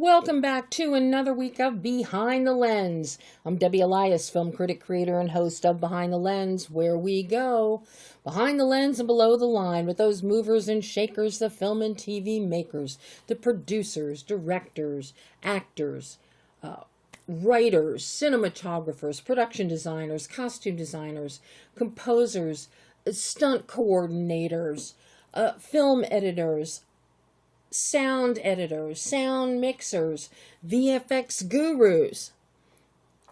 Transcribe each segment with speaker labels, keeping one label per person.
Speaker 1: Welcome back to another week of Behind the Lens. I'm Debbie Elias, film critic, creator, and host of Behind the Lens, where we go behind the lens and below the line with those movers and shakers, the film and TV makers, the producers, directors, actors, writers, cinematographers, production designers, costume designers, composers, stunt coordinators, film editors, sound editors, sound mixers, VFX gurus.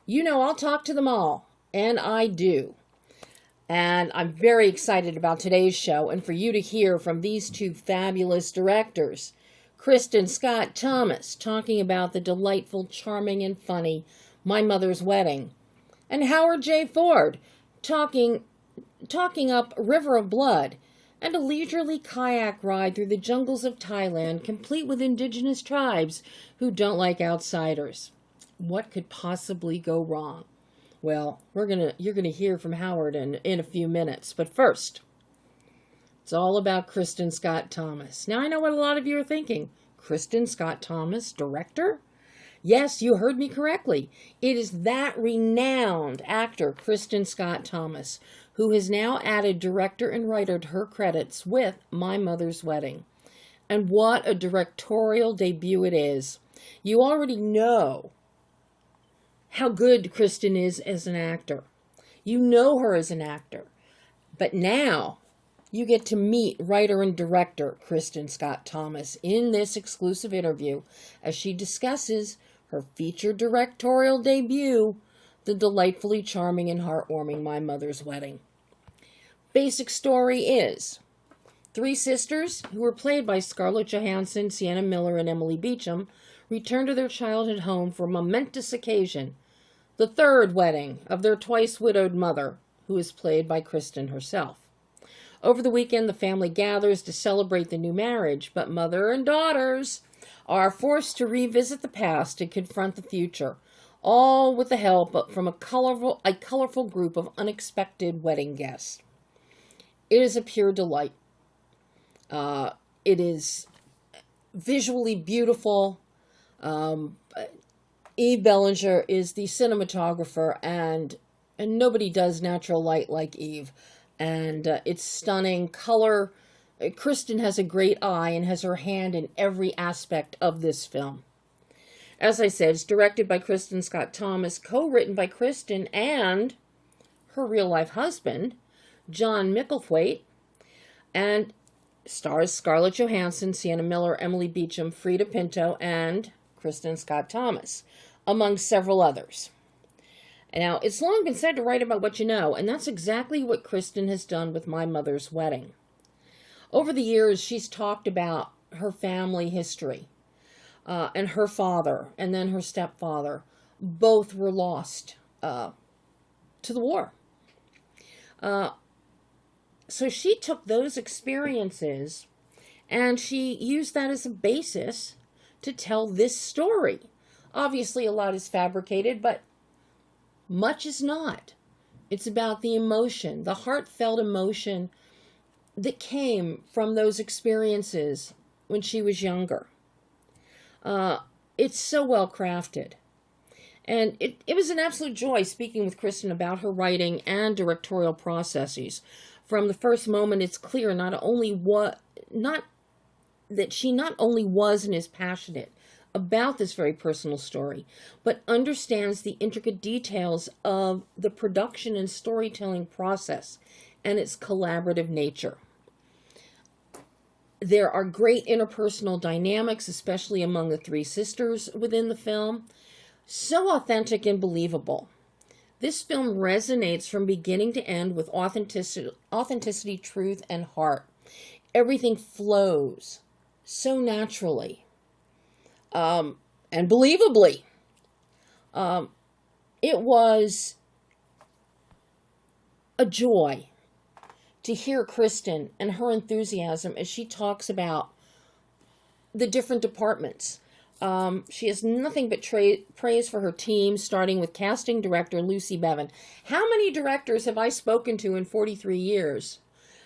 Speaker 1: You know, I'll talk to them all, and I do. And I'm very excited about today's show and for you to hear from these two fabulous directors. Kristin Scott Thomas talking about the delightful, charming, and funny My Mother's Wedding. And Howard J. Ford talking up River of Blood, and a leisurely kayak ride through the jungles of Thailand, complete with indigenous tribes who don't like outsiders. What could possibly go wrong? Well, you're gonna hear from Howard in a few minutes. But first, it's all about Kristin Scott Thomas. Now, I know what a lot of you are thinking. Kristin Scott Thomas, director? Yes, you heard me correctly. It is that renowned actor, Kristin Scott Thomas, who has now added director and writer to her credits with My Mother's Wedding. And what a directorial debut it is. You already know how good Kristin is as an actor. You know her as an actor. But now you get to meet writer and director Kristin Scott Thomas in this exclusive interview as she discusses her feature directorial debut, the delightfully charming and heartwarming My Mother's Wedding. Basic story is 3 sisters, who were played by Scarlett Johansson, Sienna Miller, and Emily Beecham, return to their childhood home for a momentous occasion, the 3rd wedding of their twice-widowed mother, who is played by Kristin herself. Over the weekend, the family gathers to celebrate the new marriage, but mother and daughters are forced to revisit the past and confront the future, all with the help from a colorful group of unexpected wedding guests. It is a pure delight. It is visually beautiful. Eve Bellinger is the cinematographer, and nobody does natural light like Eve. And it's stunning color. Kristin has a great eye and has her hand in every aspect of this film. As I said, it's directed by Kristin Scott Thomas, co-written by Kristin and her real-life husband, John Micklethwaite, and stars Scarlett Johansson, Sienna Miller, Emily Beecham, Freida Pinto, and Kristin Scott Thomas, among several others. Now, it's long been said to write about what you know, and that's exactly what Kristin has done with My Mother's Wedding. Over the years, she's talked about her family history, and her father, and then her stepfather. Both were lost to the war. So she took those experiences and she used that as a basis to tell this story. Obviously, a lot is fabricated, but much is not. It's about the emotion, the heartfelt emotion that came from those experiences when she was younger. It's so well crafted. And it was an absolute joy speaking with Kristin about her writing and directorial processes. From the first moment, it's clear that she not only was and is passionate about this very personal story, but understands the intricate details of the production and storytelling process and its collaborative nature. There are great interpersonal dynamics, especially among the 3 sisters within the film. So authentic and believable. This film resonates from beginning to end with authenticity, truth, and heart. Everything flows so naturally and believably. It was a joy to hear Kristin and her enthusiasm as she talks about the different departments. She has nothing but praise for her team, starting with casting director Lucy Bevan. How many directors have I spoken to in 43 years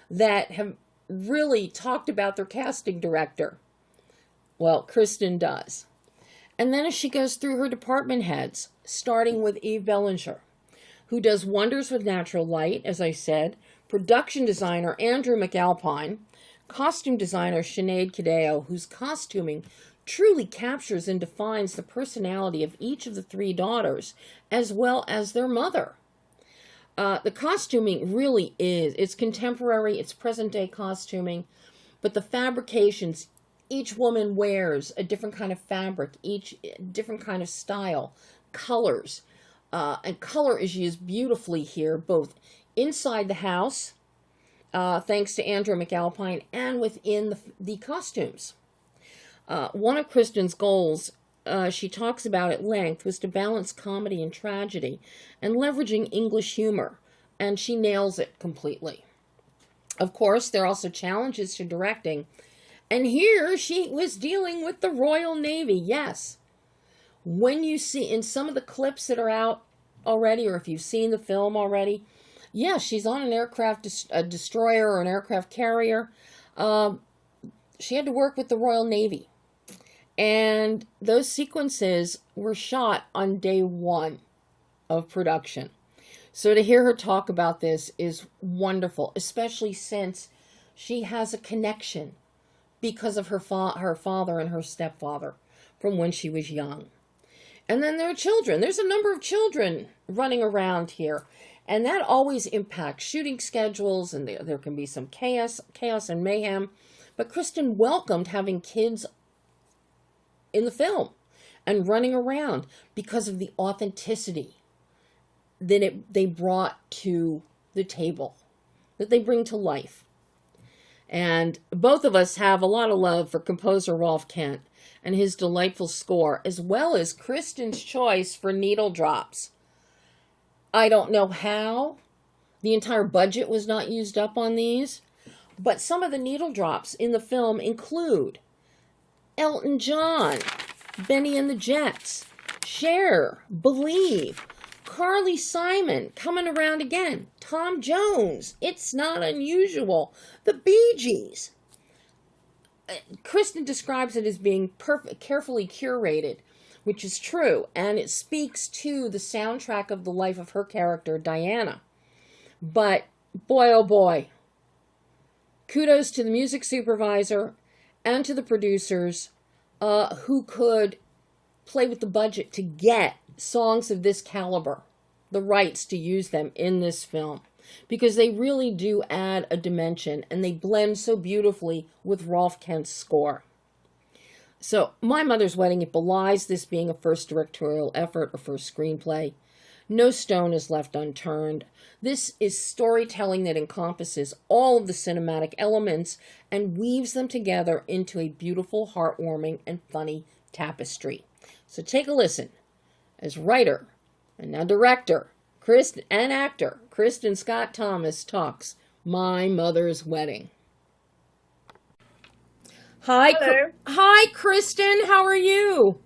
Speaker 1: that have really talked about their casting director? Well, Kristin does. And then as she goes through her department heads, starting with Eve Bellinger, who does wonders with natural light, as I said, production designer Andrew McAlpine, costume designer Sinead Cadeo, whose costuming truly captures and defines the personality of each of the three daughters, as well as their mother. The costuming really it's contemporary, it's present-day costuming, but the fabrications, each woman wears a different kind of fabric, each different kind of style, colors, and color is used beautifully here, both inside the house, thanks to Andrew McAlpine, and within the costumes. One of Kristin's goals, she talks about at length, was to balance comedy and tragedy and leveraging English humor, and she nails it completely. Of course, there are also challenges to directing, and here she was dealing with the Royal Navy. Yes, when you see in some of the clips that are out already, or if you've seen the film already, yes, she's on an aircraft, a destroyer or an aircraft carrier. She had to work with the Royal Navy. And those sequences were shot on day one of production. So to hear her talk about this is wonderful, especially since she has a connection because of her father and her stepfather from when she was young. And then there are children. There's a number of children running around here. And that always impacts shooting schedules, and there can be some chaos and mayhem. But Kristin welcomed having kids in the film and running around because of the authenticity that they brought to the table, that they bring to life. And both of us have a lot of love for composer Rolf Kent and his delightful score, as well as Kristin's choice for needle drops. I don't know how the entire budget was not used up on these, but some of the needle drops in the film include Elton John, Benny and the Jets, Cher, Believe, Carly Simon, Coming Around Again, Tom Jones, It's Not Unusual, the Bee Gees. Kristin describes it as being carefully curated, which is true, and it speaks to the soundtrack of the life of her character, Diana. But, boy oh boy, kudos to the music supervisor and to the producers who could play with the budget to get songs of this caliber, the rights to use them in this film, because they really do add a dimension, and they blend so beautifully with Rolf Kent's score. So, My Mother's Wedding, it belies this being a first directorial effort or first screenplay. No stone is left unturned. This is storytelling that encompasses all of the cinematic elements and weaves them together into a beautiful, heartwarming, and funny tapestry. So take a listen as writer and now director and actor Kristin Scott Thomas talks My Mother's Wedding. Hi, hi, Kristin. How are you?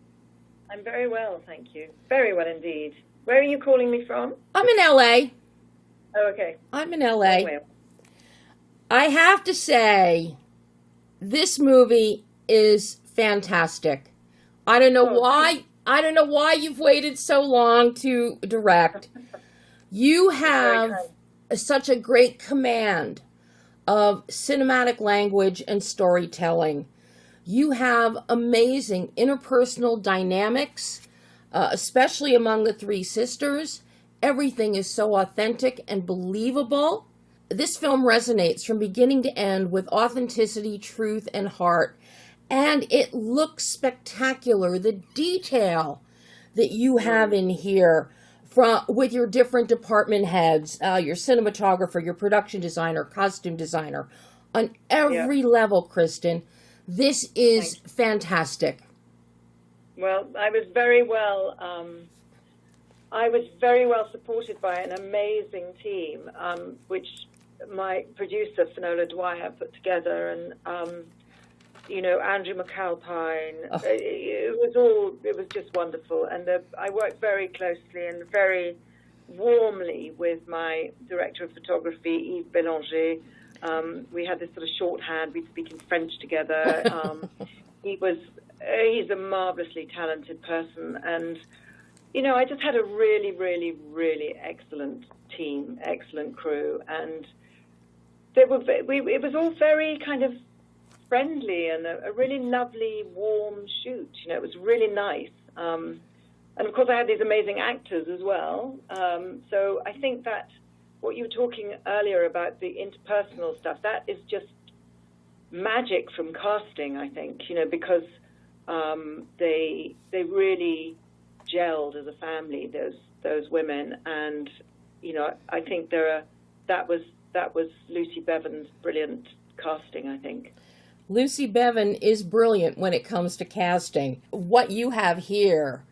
Speaker 2: I'm very well, thank you. Very well indeed. Where are you calling me from?
Speaker 1: I'm in LA.
Speaker 2: Oh, okay.
Speaker 1: I'm in LA. I have to say, this movie is fantastic. I don't know why. I don't know why you've waited so long to direct. You have such a great command of cinematic language and storytelling. You have amazing interpersonal dynamics, especially among the three sisters. Everything is so authentic and believable. This film resonates from beginning to end with authenticity, truth, and heart. And it looks spectacular. The detail that you have in here with your different department heads, your cinematographer, your production designer, costume designer, on every level, Kristin, this is fantastic.
Speaker 2: Well, I was very well I was very well supported by an amazing team, which my producer, Finola Dwyer, put together, and Andrew McAlpine.
Speaker 1: Oh.
Speaker 2: It was just wonderful. And I worked very closely and very warmly with my director of photography, Yves Bélanger. We had this sort of shorthand. We'd speak in French together. He's a marvelously talented person. And, I just had a really, really, really excellent team, excellent crew. And it was all very kind of friendly and a really lovely, warm shoot. It was really nice. And of course, I had these amazing actors as well. So I think that what you were talking earlier about the interpersonal stuff, that is just magic from casting, I think, because they really gelled as a family, those women. And, I think that was Lucy Bevan's brilliant casting, I think.
Speaker 1: Lucy Bevan is brilliant when it comes to casting. What you have here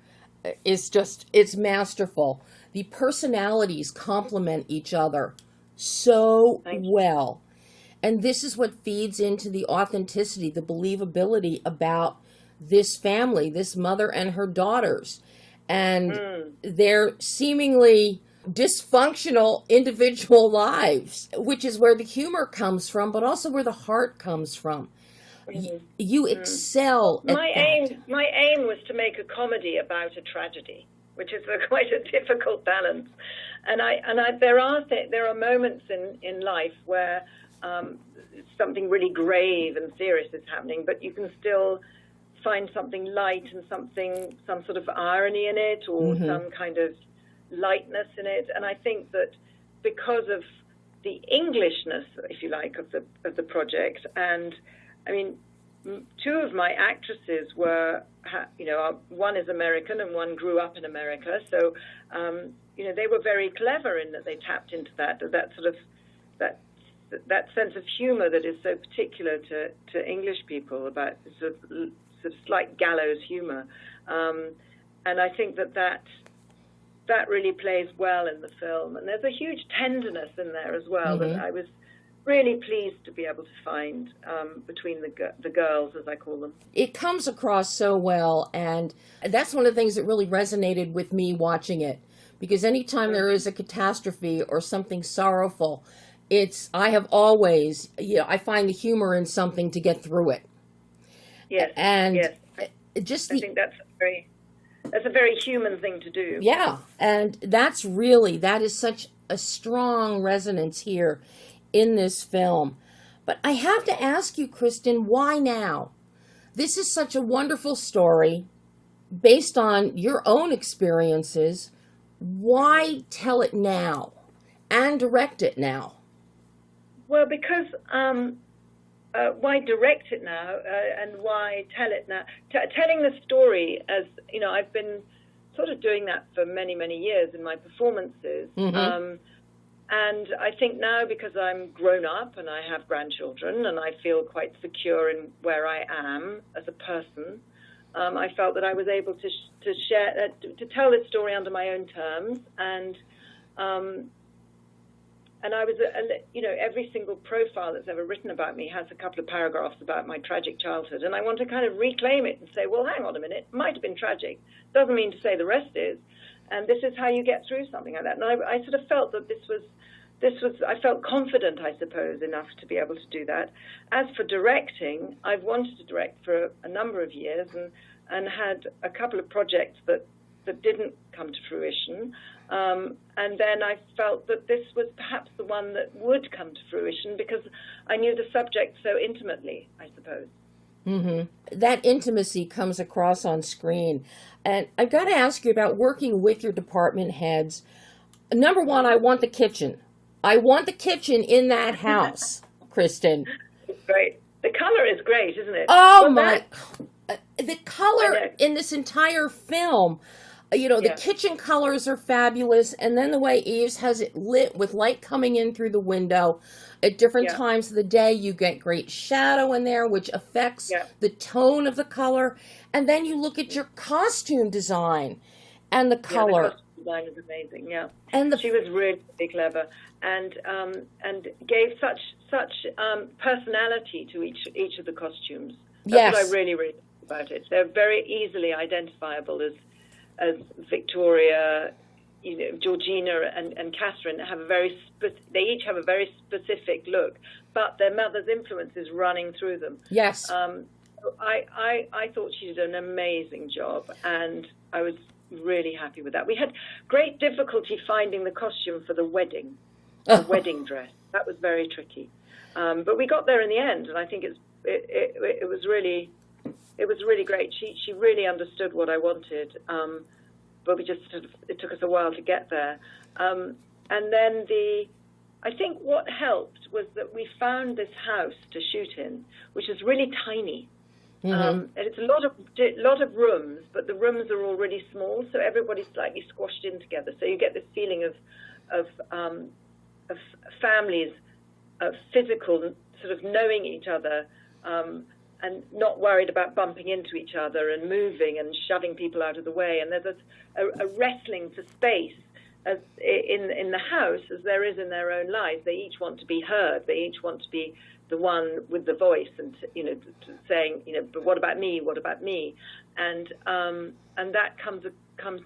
Speaker 1: is it's masterful. The personalities complement each other so well. And this is what feeds into the authenticity, the believability about this family, this mother and her daughters. And their seemingly dysfunctional individual lives, which is where the humor comes from, but also where the heart comes from. You excel at
Speaker 2: my aim was to make a comedy about a tragedy, which is quite a difficult balance. And there are moments in life where something really grave and serious is happening, but you can still find something light and some sort of irony in it, or some kind of lightness in it. And I think that because of the Englishness, if you like, of the project, and I mean, two of my actresses were, one is American and one grew up in America. So, they were very clever in that they tapped into that sort of, that sense of humor that is so particular to English people, about sort of slight gallows humor. And I think that really plays well in the film. And there's a huge tenderness in there as well that I was really pleased to be able to find between the girls, as I call them.
Speaker 1: It comes across so well, and that's one of the things that really resonated with me watching it, because anytime there is a catastrophe or something sorrowful, I have always, I find the humor in something to get through it.
Speaker 2: Yes,
Speaker 1: and
Speaker 2: yes.
Speaker 1: I
Speaker 2: think that's a very human thing to do.
Speaker 1: Yeah, and that is such a strong resonance here in this film. But I have to ask you, Kristin, why now? This is such a wonderful story based on your own experiences. Why tell it now and direct it now?
Speaker 2: Well, because why direct it now and why tell it now? Telling the story, as I've been sort of doing that for many, many years in my performances. And I think now, because I'm grown up and I have grandchildren and I feel quite secure in where I am as a person, I felt that I was able to share, to tell this story under my own terms. And I was, every single profile that's ever written about me has a couple of paragraphs about my tragic childhood. And I want to kind of reclaim it and say, well, hang on a minute, it might have been tragic. Doesn't mean to say the rest is. And this is how you get through something like that. And I sort of felt that this was, I felt confident, I suppose, enough to be able to do that. As for directing, I've wanted to direct for a number of years and had a couple of projects that didn't come to fruition. And then I felt that this was perhaps the one that would come to fruition because I knew the subject so intimately, I suppose.
Speaker 1: That intimacy comes across on screen. And I've got to ask you about working with your department heads. Number one, I want the kitchen. I want the kitchen in that house, Kristin.
Speaker 2: It's great. The color is great, isn't it?
Speaker 1: Oh, the color in this entire film, the kitchen colors are fabulous. And then the way Eves has it lit with light coming in through the window at different times of the day, you get great shadow in there, which affects the tone of the color. And then you look at your costume design and the color.
Speaker 2: design is amazing. Yeah,
Speaker 1: And
Speaker 2: she was really, really clever, and gave such personality to each of the costumes. That's what I really, really like about it. They're very easily identifiable as Victoria, Georgina and Catherine they each have a very specific look, but their mother's influence is running through them.
Speaker 1: Yes.
Speaker 2: I thought she did an amazing job, and I was really happy with that. We had great difficulty finding the costume for the wedding, the wedding dress. That was very tricky, but we got there in the end, and I think it was really great. She really understood what I wanted, but it took us a while to get there. And then I think what helped was that we found this house to shoot in, which is really tiny. And it's a lot of rooms, but the rooms are all really small, so everybody's slightly squashed in together. So you get this feeling of families, of physical sort of knowing each other, and not worried about bumping into each other and moving and shoving people out of the way. And there's a wrestling for space as in the house as there is in their own lives. They each want to be heard. They each want to be the one with the voice and saying, but what about me? What about me? And that comes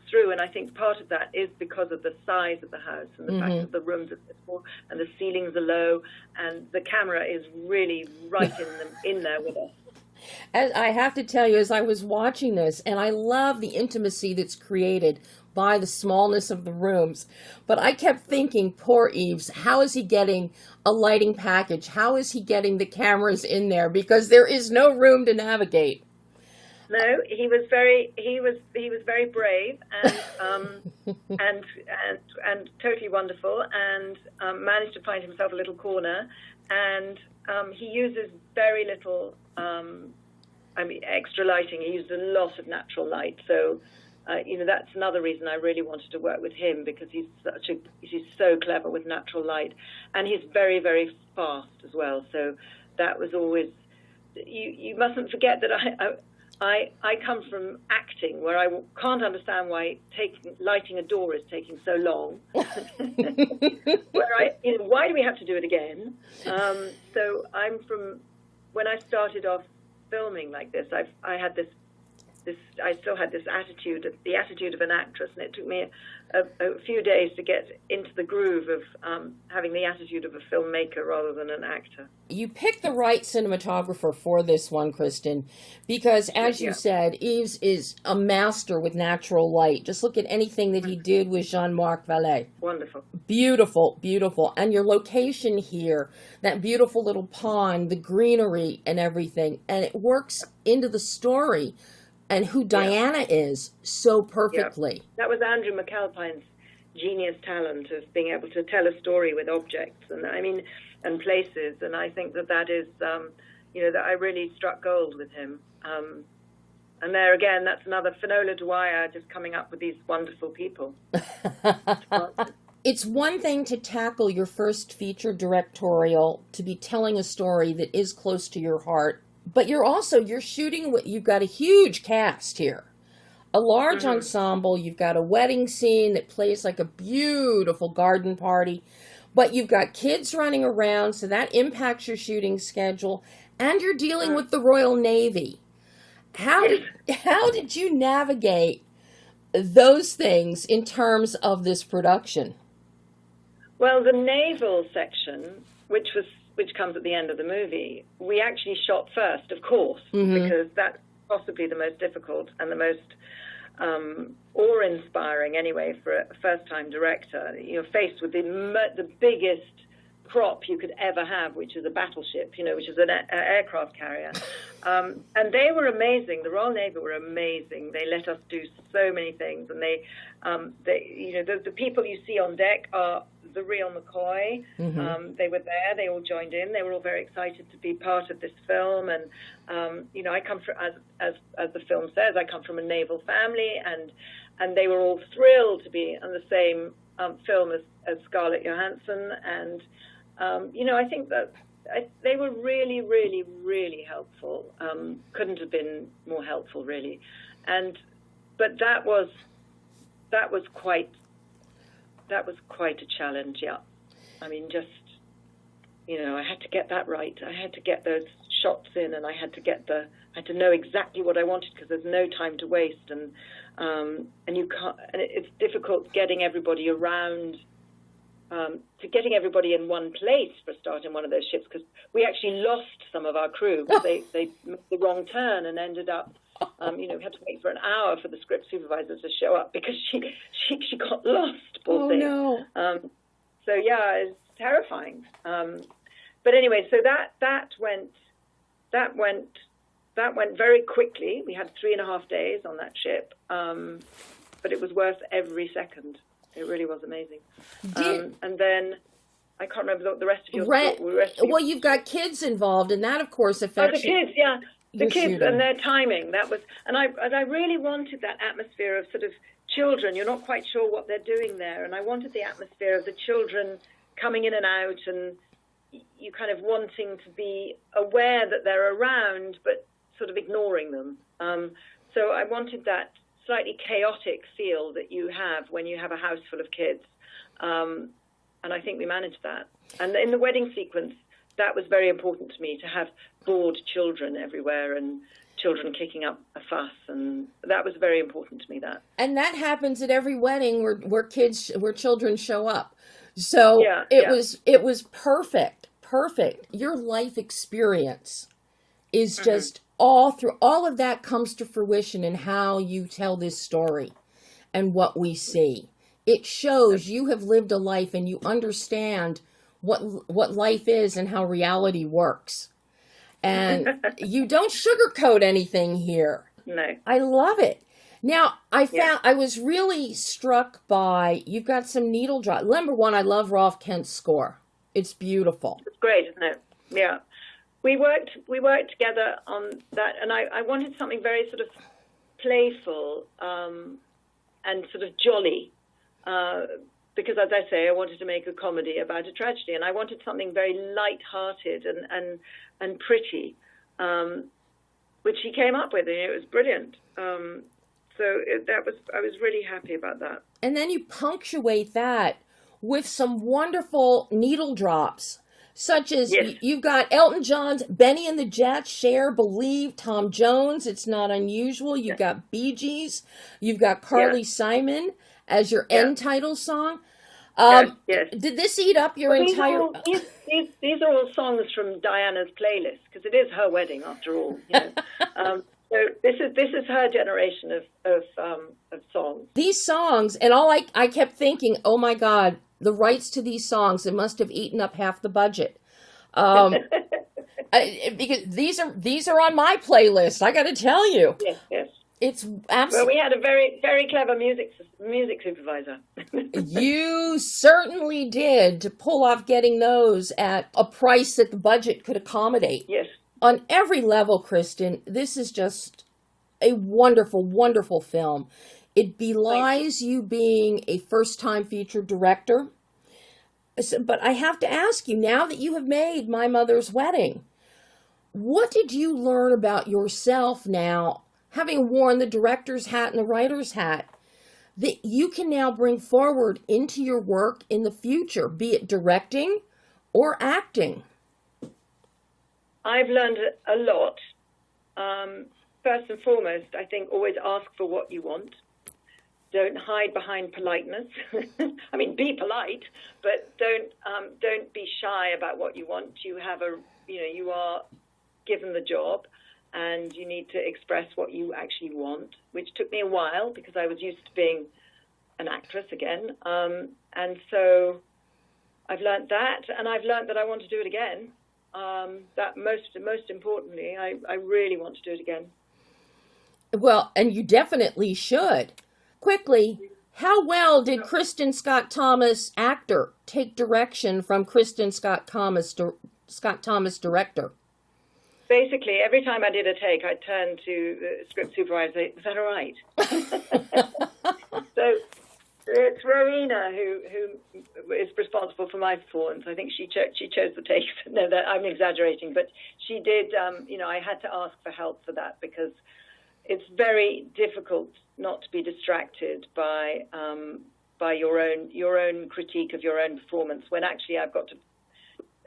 Speaker 2: through. And I think part of that is because of the size of the house and the fact that the rooms are small and the ceilings are low, and the camera is really right in there with us.
Speaker 1: As I have to tell you, as I was watching this, and I love the intimacy that's created by the smallness of the rooms, but I kept thinking, poor Yves, how is he getting a lighting package? How is he getting the cameras in there? Because there is no room to navigate.
Speaker 2: No, he was very brave and totally wonderful, and managed to find himself a little corner, and he uses very little extra lighting. He used a lot of natural light, so that's another reason I really wanted to work with him, because he's so clever with natural light, and he's very, very fast as well. So that was always, you mustn't forget that I come from acting, where I can't understand why lighting a door is taking so long. Why do we have to do it again? So when I started off filming like this, I still had this attitude, the attitude of an actress, and it took me a few days to get into the groove of having the attitude of a filmmaker rather than an actor.
Speaker 1: You picked the right cinematographer for this one, Kristin, because as you said, Yves is a master with natural light. Just look at anything that he did with Jean-Marc Vallée.
Speaker 2: Wonderful.
Speaker 1: Beautiful, beautiful. And your location here, that beautiful little pond, the greenery and everything, and it works into the story and who Diana is so perfectly.
Speaker 2: Yeah. That was Andrew McAlpine's genius talent of being able to tell a story with objects and places. And I think that is, that I really struck gold with him. And there again, that's another Finola Dwyer just coming up with these wonderful people.
Speaker 1: It's one thing to tackle your first feature directorial, to be telling a story that is close to your heart. But you're shooting, you've got a huge cast here, a large ensemble. You've got a wedding scene that plays like a beautiful garden party, but you've got kids running around, so that impacts your shooting schedule, and you're dealing with the Royal Navy. How did you navigate those things in terms of this production?
Speaker 2: Well, the naval section, which comes at the end of the movie, we actually shot first, of course, because that's possibly the most difficult and the most awe-inspiring, anyway for a first-time director. You're faced with the biggest prop you could ever have, which is a battleship, which is an aircraft carrier. And they were amazing. The Royal Navy were amazing. They let us do so many things, and the people you see on deck are the real McCoy. They were there. They all joined in. They were all very excited to be part of this film. And I come from, as the film says, I come from a naval family, and they were all thrilled to be on the same film as Scarlett Johansson. And I think that they were really, really, really helpful. Couldn't have been more helpful, really. But that was quite quite a challenge. Yeah, I mean, just I had to get that right. I had to get those shots in, and I had to know exactly what I wanted, because there's no time to waste, and you can't. And it's difficult getting everybody around. To getting everybody in one place for a start in one of those ships, because we actually lost some of our crew because they made the wrong turn and ended up, we had to wait for an hour for the script supervisor to show up because she got lost. Poor thing.
Speaker 1: No!
Speaker 2: So yeah, it's terrifying. But anyway, so that went very quickly. We had 3.5 days on that ship, but it was worth every second. It really was amazing. And then I can't remember the rest of your story.
Speaker 1: Well, you've got kids involved, and that, of course, affects
Speaker 2: the kids, yeah. The kids
Speaker 1: shooting.
Speaker 2: And their timing. That was, and I really wanted that atmosphere of sort of children. You're not quite sure what they're doing there, and I wanted the atmosphere of the children coming in and out, and you kind of wanting to be aware that they're around, but sort of ignoring them. So I wanted that slightly chaotic feel that you have when you have a house full of kids. And I think we managed that. And in the wedding sequence, that was very important to me, to have bored children everywhere and children kicking up a fuss. And that was very important to me, that.
Speaker 1: And that happens at every wedding where children show up. So it was perfect. Your life experience is just all of that comes to fruition in how you tell this story and what we see. It shows you have lived a life and you understand what life is and how reality works. And you don't sugarcoat anything here.
Speaker 2: No.
Speaker 1: I love it. Now, I was really struck by, you've got some needle drop. Number one, I love Rolf Kent's score. It's beautiful.
Speaker 2: It's great, isn't it? Yeah. We worked together on that, and I wanted something very sort of playful and sort of jolly, because, as I say, I wanted to make a comedy about a tragedy, and I wanted something very light-hearted and pretty, which he came up with, and it was brilliant. I was really happy about that.
Speaker 1: And then you punctuate that with some wonderful needle drops. Such as, you've got Elton John's Benny and the Jets, Cher, Believe, Tom Jones, It's Not Unusual. You've got Bee Gees. You've got Carly Simon as your end title song.
Speaker 2: Yes.
Speaker 1: Did this eat up your entire...
Speaker 2: These are all songs from Diana's playlist, because it is her wedding, after all. So this is her generation of songs. These
Speaker 1: songs, and I kept thinking, oh my God, the rights to these songs, it must have eaten up half the budget. Because these are on my playlist, I got to tell you.
Speaker 2: Yes.
Speaker 1: It's absolutely...
Speaker 2: Well, we had a very, very clever music supervisor.
Speaker 1: You certainly did, to pull off getting those at a price that the budget could accommodate.
Speaker 2: Yes.
Speaker 1: On every level, Kristin, this is just a wonderful, wonderful film. It belies you being a first-time feature director. But I have to ask you, now that you have made My Mother's Wedding, what did you learn about yourself now, having worn the director's hat and the writer's hat, that you can now bring forward into your work in the future, be it directing or acting?
Speaker 2: I've learned a lot. First and foremost, I think always ask for what you want. Don't hide behind politeness. I mean, be polite, but don't be shy about what you want. You are given the job, and you need to express what you actually want, which took me a while because I was used to being an actress again. And so I've learned that, and I've learned that I want to do it again. That most importantly, I really want to do it again.
Speaker 1: Well, and you definitely should. Quickly, how well did Kristin Scott Thomas, actor, take direction from Kristin Scott Thomas, director?
Speaker 2: Basically, every time I did a take, I'd turn to the script supervisor and say, "Is that all right?" So it's Rowena who is responsible for my performance. I think she chose the takes. No, I'm exaggerating, but she did. I had to ask for help for that because it's very difficult not to be distracted by by your own critique of your own performance, when actually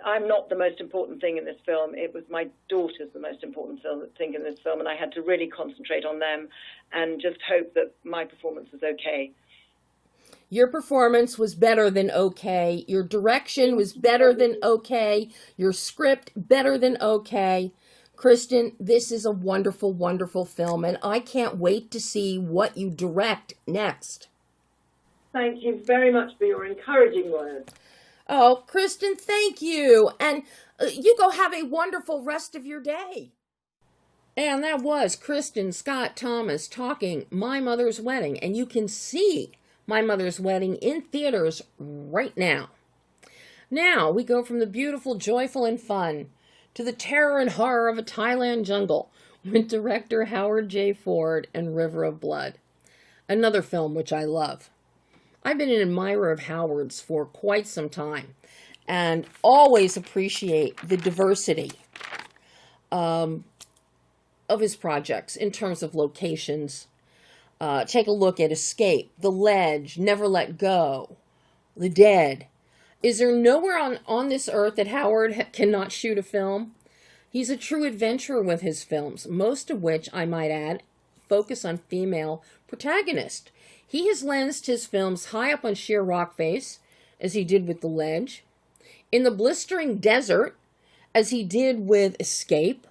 Speaker 2: I'm not the most important thing in this film. It was my daughter's the most important thing in this film, and I had to really concentrate on them and just hope that my performance was okay.
Speaker 1: Your performance was better than okay. Your direction was better than okay. Your script better than okay. Kristin, this is a wonderful, wonderful film, and I can't wait to see what you direct next.
Speaker 2: Thank you very much for your encouraging words.
Speaker 1: Oh, Kristin, thank you. And you go have a wonderful rest of your day. And that was Kristin Scott Thomas talking My Mother's Wedding. And you can see My Mother's Wedding in theaters right now. Now we go from the beautiful, joyful, and fun to the terror and horror of a Thailand jungle with director Howard J. Ford and River of Blood. Another film which I love. I've been an admirer of Howard's for quite some time and always appreciate the diversity of his projects in terms of locations. Take a look at Escape, The Ledge, Never Let Go, The Dead. Is there nowhere on this earth that Howard cannot shoot a film? He's a true adventurer with his films, most of which, I might add, focus on female protagonists. He has lensed his films high up on sheer rock face, as he did with The Ledge, in the blistering desert, as he did with Escape,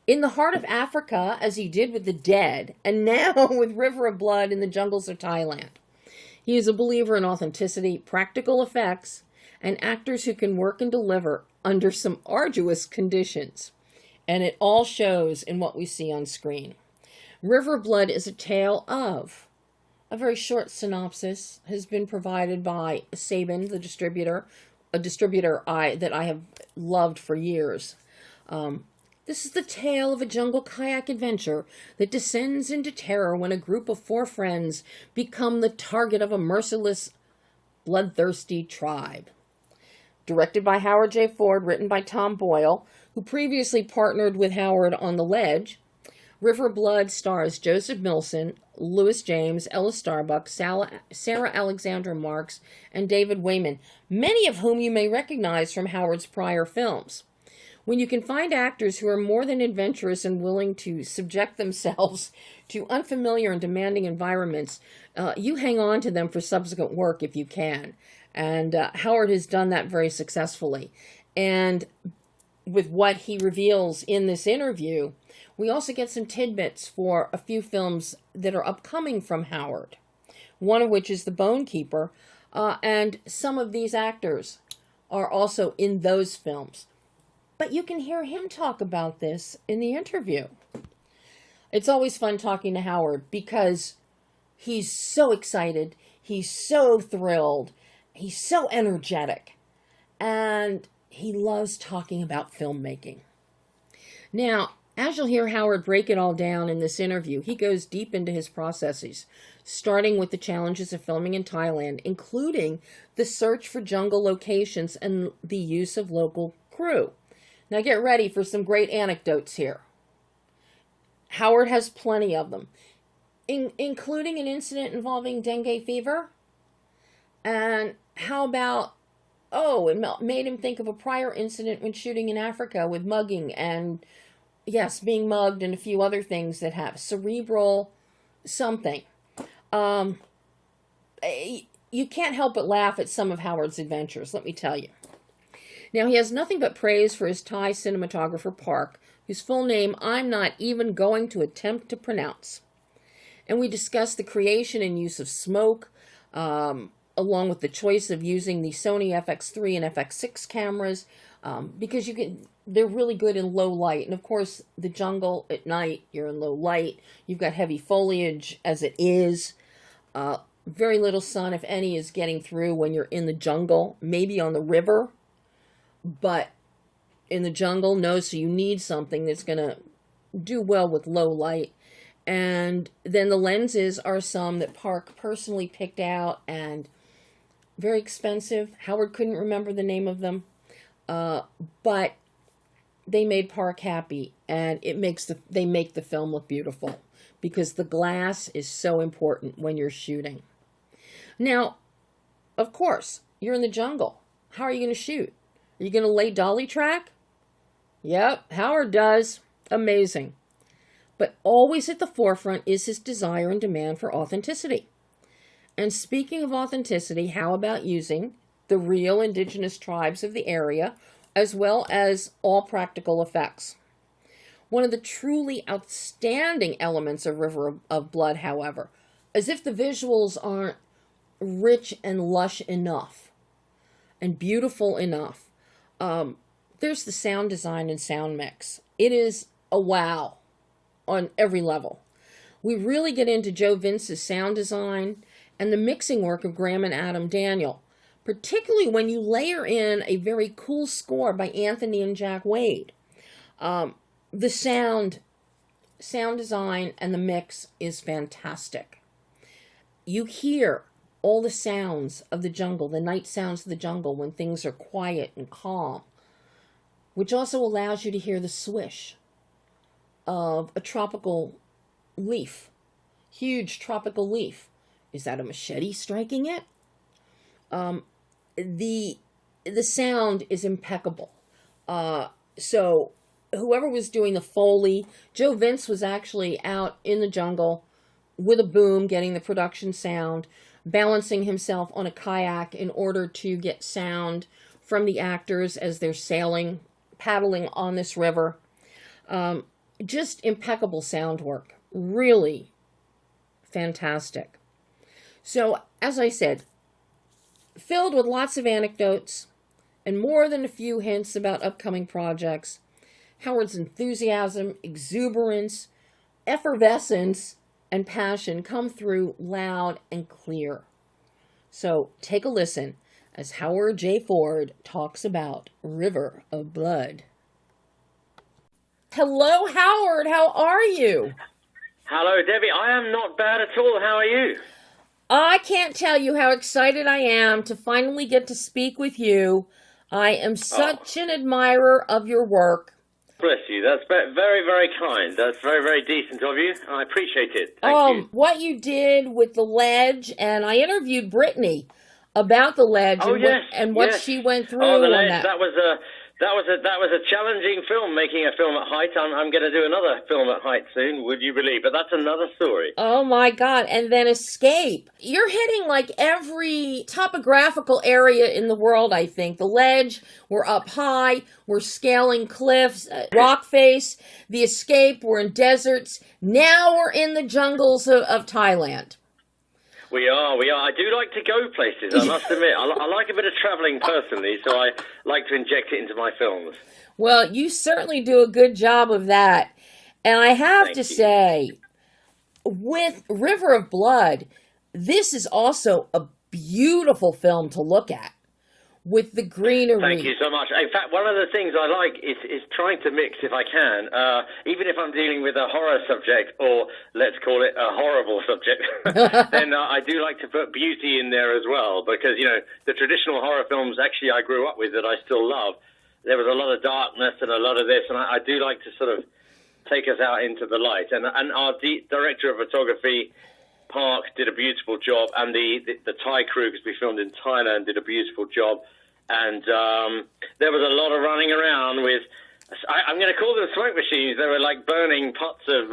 Speaker 1: in the heart of Africa, as he did with The Dead, and now with River of Blood in the jungles of Thailand. He is a believer in authenticity, practical effects, and actors who can work and deliver under some arduous conditions. And it all shows in what we see on screen. River of Blood is a tale of... A very short synopsis has been provided by Sabin, the distributor, a distributor that I have loved for years. This is the tale of a jungle kayak adventure that descends into terror when a group of 4 friends become the target of a merciless, bloodthirsty tribe. Directed by Howard J. Ford, written by Tom Boyle, who previously partnered with Howard on The Ledge, River Blood stars Joseph Milson, Louis James, Ella Starbuck, Sarah Alexandra Marks, and David Wayman, many of whom you may recognize from Howard's prior films. When you can find actors who are more than adventurous and willing to subject themselves to unfamiliar and demanding environments, you hang on to them for subsequent work if you can. And Howard has done that very successfully. And with what he reveals in this interview, we also get some tidbits for a few films that are upcoming from Howard, one of which is The Bone Keeper, and some of these actors are also in those films. But you can hear him talk about this in the interview. It's always fun talking to Howard because he's so excited, he's so thrilled, he's so energetic, and he loves talking about filmmaking. Now, as you'll hear Howard break it all down in this interview, he goes deep into his processes, starting with the challenges of filming in Thailand, including the search for jungle locations and the use of local crew. Now get ready for some great anecdotes here. Howard has plenty of them, including an incident involving dengue fever. And how about, it made him think of a prior incident when shooting in Africa with mugging and, yes, being mugged and a few other things that have cerebral something. You can't help but laugh at some of Howard's adventures, let me tell you. Now, he has nothing but praise for his Thai cinematographer, Park, whose full name I'm not even going to attempt to pronounce. And we discuss the creation and use of smoke, along with the choice of using the Sony FX3 and FX6 cameras, because they're really good in low light. And of course, the jungle at night, you're in low light. You've got heavy foliage as it is. Very little sun, if any, is getting through when you're in the jungle, maybe on the river. But in the jungle, no, so you need something that's going to do well with low light. And then the lenses are some that Park personally picked out and very expensive. Howard couldn't remember the name of them. But they made Park happy, and they make the film look beautiful because the glass is so important when you're shooting. Now, Of course, you're in the jungle. How are you going to shoot? Are you going to lay dolly track? Yep, Howard does. Amazing. But always at the forefront is his desire and demand for authenticity. And speaking of authenticity, how about using the real indigenous tribes of the area, as well as all practical effects? One of the truly outstanding elements of River of Blood, however, is if the visuals aren't rich and lush enough and beautiful enough, there's the sound design and sound mix. It is a wow on every level. We really get into Joe Vince's sound design and the mixing work of Graham and Adam Daniel, particularly when you layer in a very cool score by Anthony and Jack Wade. The sound design and the mix is fantastic. You hear all the sounds of the jungle, the night sounds of the jungle when things are quiet and calm, which also allows you to hear the swish of a tropical leaf, huge tropical leaf. Is that a machete striking it? The sound is impeccable. So whoever was doing the Foley, Joe Vince was actually out in the jungle with a boom, getting the production sound, balancing himself on a kayak in order to get sound from the actors as they're sailing, paddling on this river. Just impeccable sound work. Really fantastic. So, as I said, filled with lots of anecdotes and more than a few hints about upcoming projects, Howard's enthusiasm, exuberance, effervescence, and passion come through loud and clear. So take a listen as Howard J. Ford talks about River of Blood. Hello, Howard. How are you?
Speaker 3: Hello, Debbie. I am not bad at all. How are you?
Speaker 1: I can't tell you how excited I am to finally get to speak with you. I am such an admirer of your work.
Speaker 3: Bless you. That's very, very kind. That's very, very decent of you. I appreciate it. Thank you.
Speaker 1: What you did with the ledge, and I interviewed Brittany about the ledge and what she went through.
Speaker 3: Oh, the
Speaker 1: on
Speaker 3: ledge. That was a challenging film, making a film at height. I'm going to do another film at height soon, would you believe? But that's another story.
Speaker 1: Oh, my God. And then Escape. You're hitting like every topographical area in the world, I think. The ledge, we're up high, we're scaling cliffs, rock face. The Escape, we're in deserts. Now we're in the jungles of Thailand.
Speaker 3: We are. I do like to go places, I must admit. I like a bit of traveling personally, so I like to inject it into my films.
Speaker 1: Well, you certainly do a good job of that. And I have to say, with River of Blood, this is also a beautiful film to look at. With the greenery.
Speaker 3: Thank you so much. In fact, one of the things I like is trying to mix, if I can, even if I'm dealing with a horror subject, or let's call it a horrible subject, then I do like to put beauty in there as well, because, you know, the traditional horror films actually I grew up with that I still love, there was a lot of darkness and a lot of this, and I do like to sort of take us out into the light. And our director of photography, Park, did a beautiful job, and the Thai crew, because we filmed in Thailand, did a beautiful job. And there was a lot of running around with, I'm going to call them smoke machines. They were like burning pots of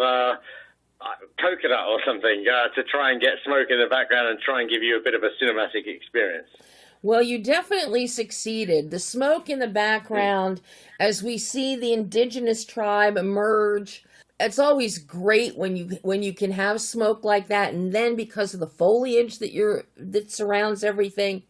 Speaker 3: coconut or something to try and get smoke in the background and try and give you a bit of a cinematic experience.
Speaker 1: Well, you definitely succeeded. The smoke in the background, as we see the indigenous tribe emerge, it's always great when you can have smoke like that, and then because of the foliage that surrounds everything,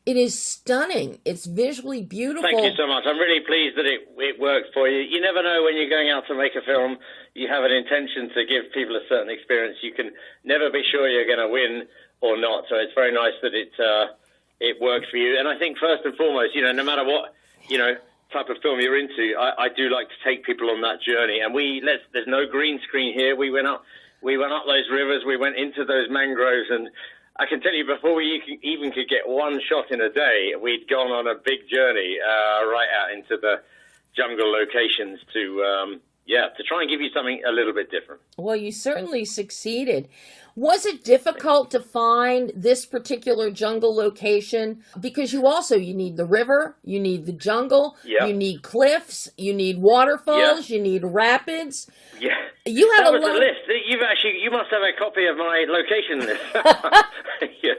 Speaker 1: it is stunning. It's visually beautiful.
Speaker 3: Thank you so much. I'm really pleased that it worked for you. You never know when you're going out to make a film, you have an intention to give people a certain experience. You can never be sure you're going to win or not. So it's very nice that it worked for you. And I think first and foremost, you know, no matter what, you know, type of film you're into, I do like to take people on that journey. And there's no green screen here. We went up those rivers. We went into those mangroves, and I can tell you, before we even could get one shot in a day, we'd gone on a big journey right out into the jungle locations to try and give you something a little bit different.
Speaker 1: Well, you certainly succeeded. Was it difficult to find this particular jungle location? Because you need the river, you need the jungle, you need cliffs, you need waterfalls, you need rapids.
Speaker 3: Yeah.
Speaker 1: You had
Speaker 3: that was the list. You must have a copy of my location list. Yeah.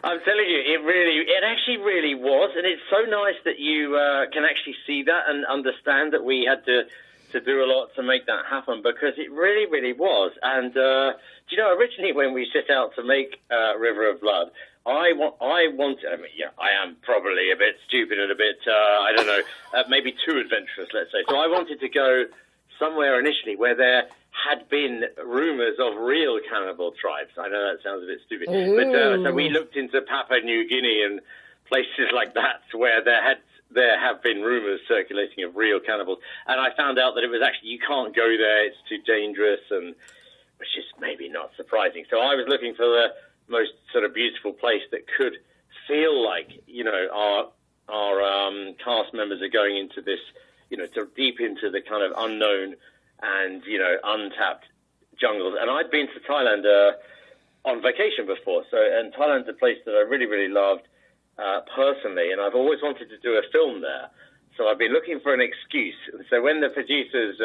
Speaker 3: I'm telling you, it actually really was, and it's so nice that you can actually see that and understand that we had to do a lot to make that happen, because it really, really was. And originally when we set out to make River of Blood, I am probably a bit stupid and a bit, maybe too adventurous, let's say. So I wanted to go somewhere initially where there had been rumors of real cannibal tribes. I know that sounds a bit stupid. But so we looked into Papua New Guinea and places like that where there have been rumors circulating of real cannibals. And I found out that it was actually, you can't go there, it's too dangerous, and which is maybe not surprising. So I was looking for the most sort of beautiful place that could feel like, our cast members are going into this, deep into the kind of unknown and, untapped jungles. And I'd been to Thailand on vacation before. And Thailand's a place that I really, really loved personally. And I've always wanted to do a film there. So I've been looking for an excuse. And so when the producers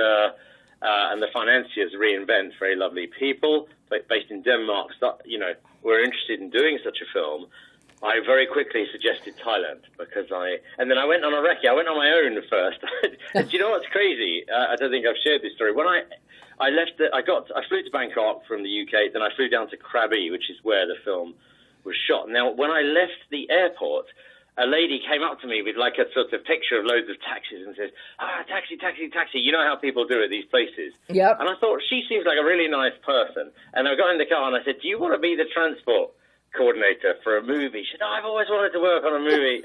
Speaker 3: and the financiers, Reinvent, very lovely people, based in Denmark, were interested in doing such a film, I very quickly suggested Thailand and then I went on a recce. I went on my own first. And do you know what's crazy? I don't think I've shared this story. When I flew to Bangkok from the UK, then I flew down to Krabi, which is where the film was shot. Now, when I left the airport, a lady came up to me with like a sort of picture of loads of taxis and says, taxi, taxi, taxi. You know how people do at these places.
Speaker 1: Yep.
Speaker 3: And I thought, she seems like a really nice person. And I got in the car and I said, do you want to be the transport coordinator for a movie? She said, I've always wanted to work on a movie.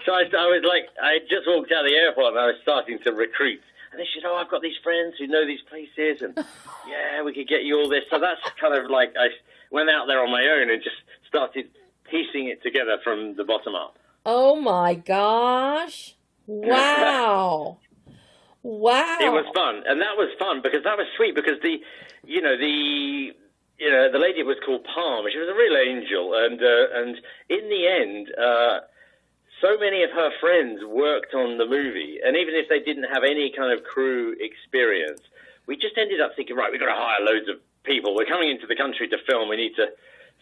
Speaker 3: So I was like, I just walked out of the airport and I was starting to recruit. And then she said, I've got these friends who know these places, and yeah, we could get you all this. So that's kind of like, I went out there on my own and just started piecing it together from the bottom up.
Speaker 1: Oh my gosh. Wow. Wow.
Speaker 3: It was fun. And that was fun because that was sweet, because the lady was called Palm. She was a real angel. And in the end, so many of her friends worked on the movie. And even if they didn't have any kind of crew experience, we just ended up thinking, right, we've got to hire loads of people. We're coming into the country to film. We need to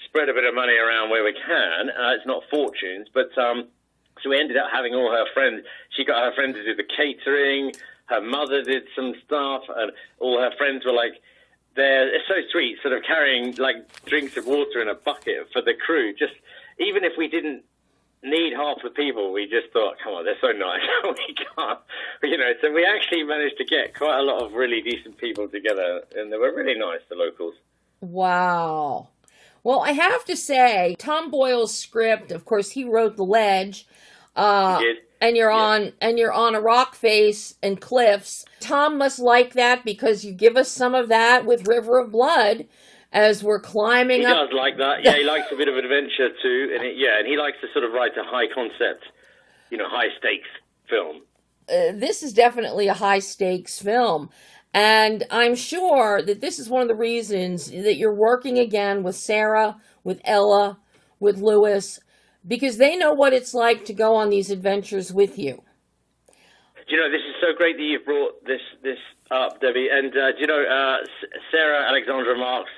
Speaker 3: spread a bit of money around where we can. It's not fortunes, but so we ended up having all her friends. She got her friends to do the catering. Her mother did some stuff, and all her friends were like, it's so sweet, sort of carrying like drinks of water in a bucket for the crew. Just even if we didn't need half the people, we just thought, come on, they're so nice. We can't, so we actually managed to get quite a lot of really decent people together, and they were really nice, the locals.
Speaker 1: Wow. Well, I have to say, Tom Boyle's script, of course, he wrote The Ledge.
Speaker 3: He did.
Speaker 1: And you're on a rock face and cliffs. Tom must like that, because you give us some of that with River of Blood as we're climbing up.
Speaker 3: He does like that. Yeah, he likes a bit of adventure too, and he likes to sort of write a high concept, high stakes film.
Speaker 1: This is definitely a high stakes film. And I'm sure that this is one of the reasons that you're working again with Sarah, with Ella, with Lewis, because they know what it's like to go on these adventures with you.
Speaker 3: This is so great that you've brought this up, Debbie. And, Sarah, Alexandra Marks,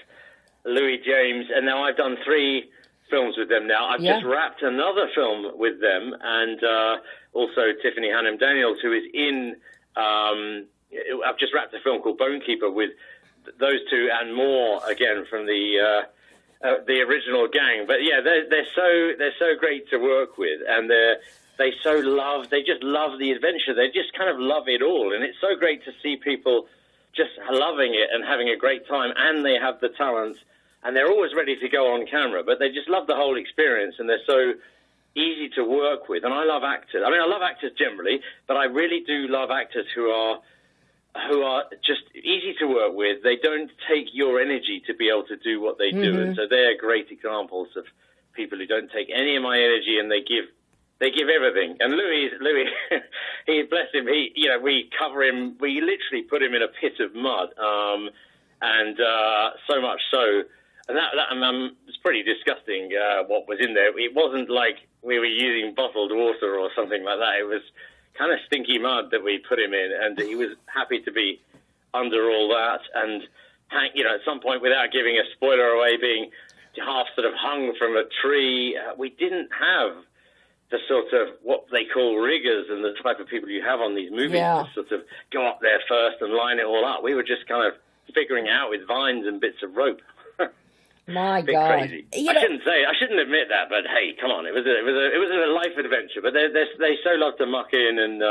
Speaker 3: Louis James, and now I've done 3 films with them now. I've just wrapped another film with them, and also Tiffany Hannum Daniels, who is in... I've just wrapped a film called Bonekeeper with those 2 and more, again, from the original gang. But yeah, they're so great to work with, and they just love the adventure. They just kind of love it all, and it's so great to see people just loving it and having a great time, and they have the talent, and they're always ready to go on camera, but they just love the whole experience, and they're so easy to work with. And I love actors. I mean, I love actors generally, but I really do love actors who are just easy to work with. They don't take your energy to be able to do what they do. And so they're great examples of people who don't take any of my energy, and they give everything. And Louis, he, bless him, we cover him, we literally put him in a pit of mud. And so much so, And that was pretty disgusting, what was in there. It wasn't like we were using bottled water or something like that. It was kind of stinky mud that we put him in, and he was happy to be under all that. And, at some point, without giving a spoiler away, being half sort of hung from a tree, we didn't have the sort of what they call riggers and the type of people you have on these movies to sort of go up there first and line it all up. We were just kind of figuring it out with vines and bits of rope.
Speaker 1: My God,
Speaker 3: crazy. I shouldn't admit that, but hey, come on, it was a life adventure. But they so love to muck in, and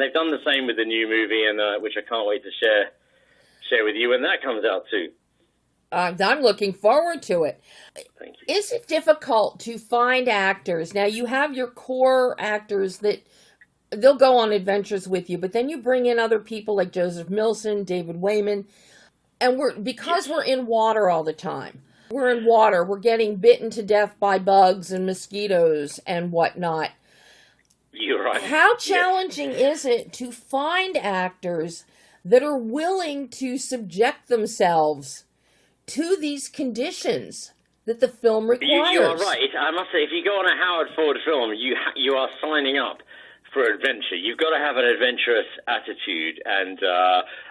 Speaker 3: they've done the same with the new movie, and which I can't wait to share with you when that comes out too.
Speaker 1: I'm looking forward to it.
Speaker 3: Thank you.
Speaker 1: Is it difficult to find actors? Now, you have your core actors that they'll go on adventures with you, but then you bring in other people like Joseph Milson, David Wayman, and we're in water all the time. We're in water. We're getting bitten to death by bugs and mosquitoes and whatnot.
Speaker 3: You're right.
Speaker 1: How challenging is it to find actors that are willing to subject themselves to these conditions that the film requires?
Speaker 3: You are right. I must say, if you go on a Howard Ford film, you are signing up for adventure. You've got to have an adventurous attitude, and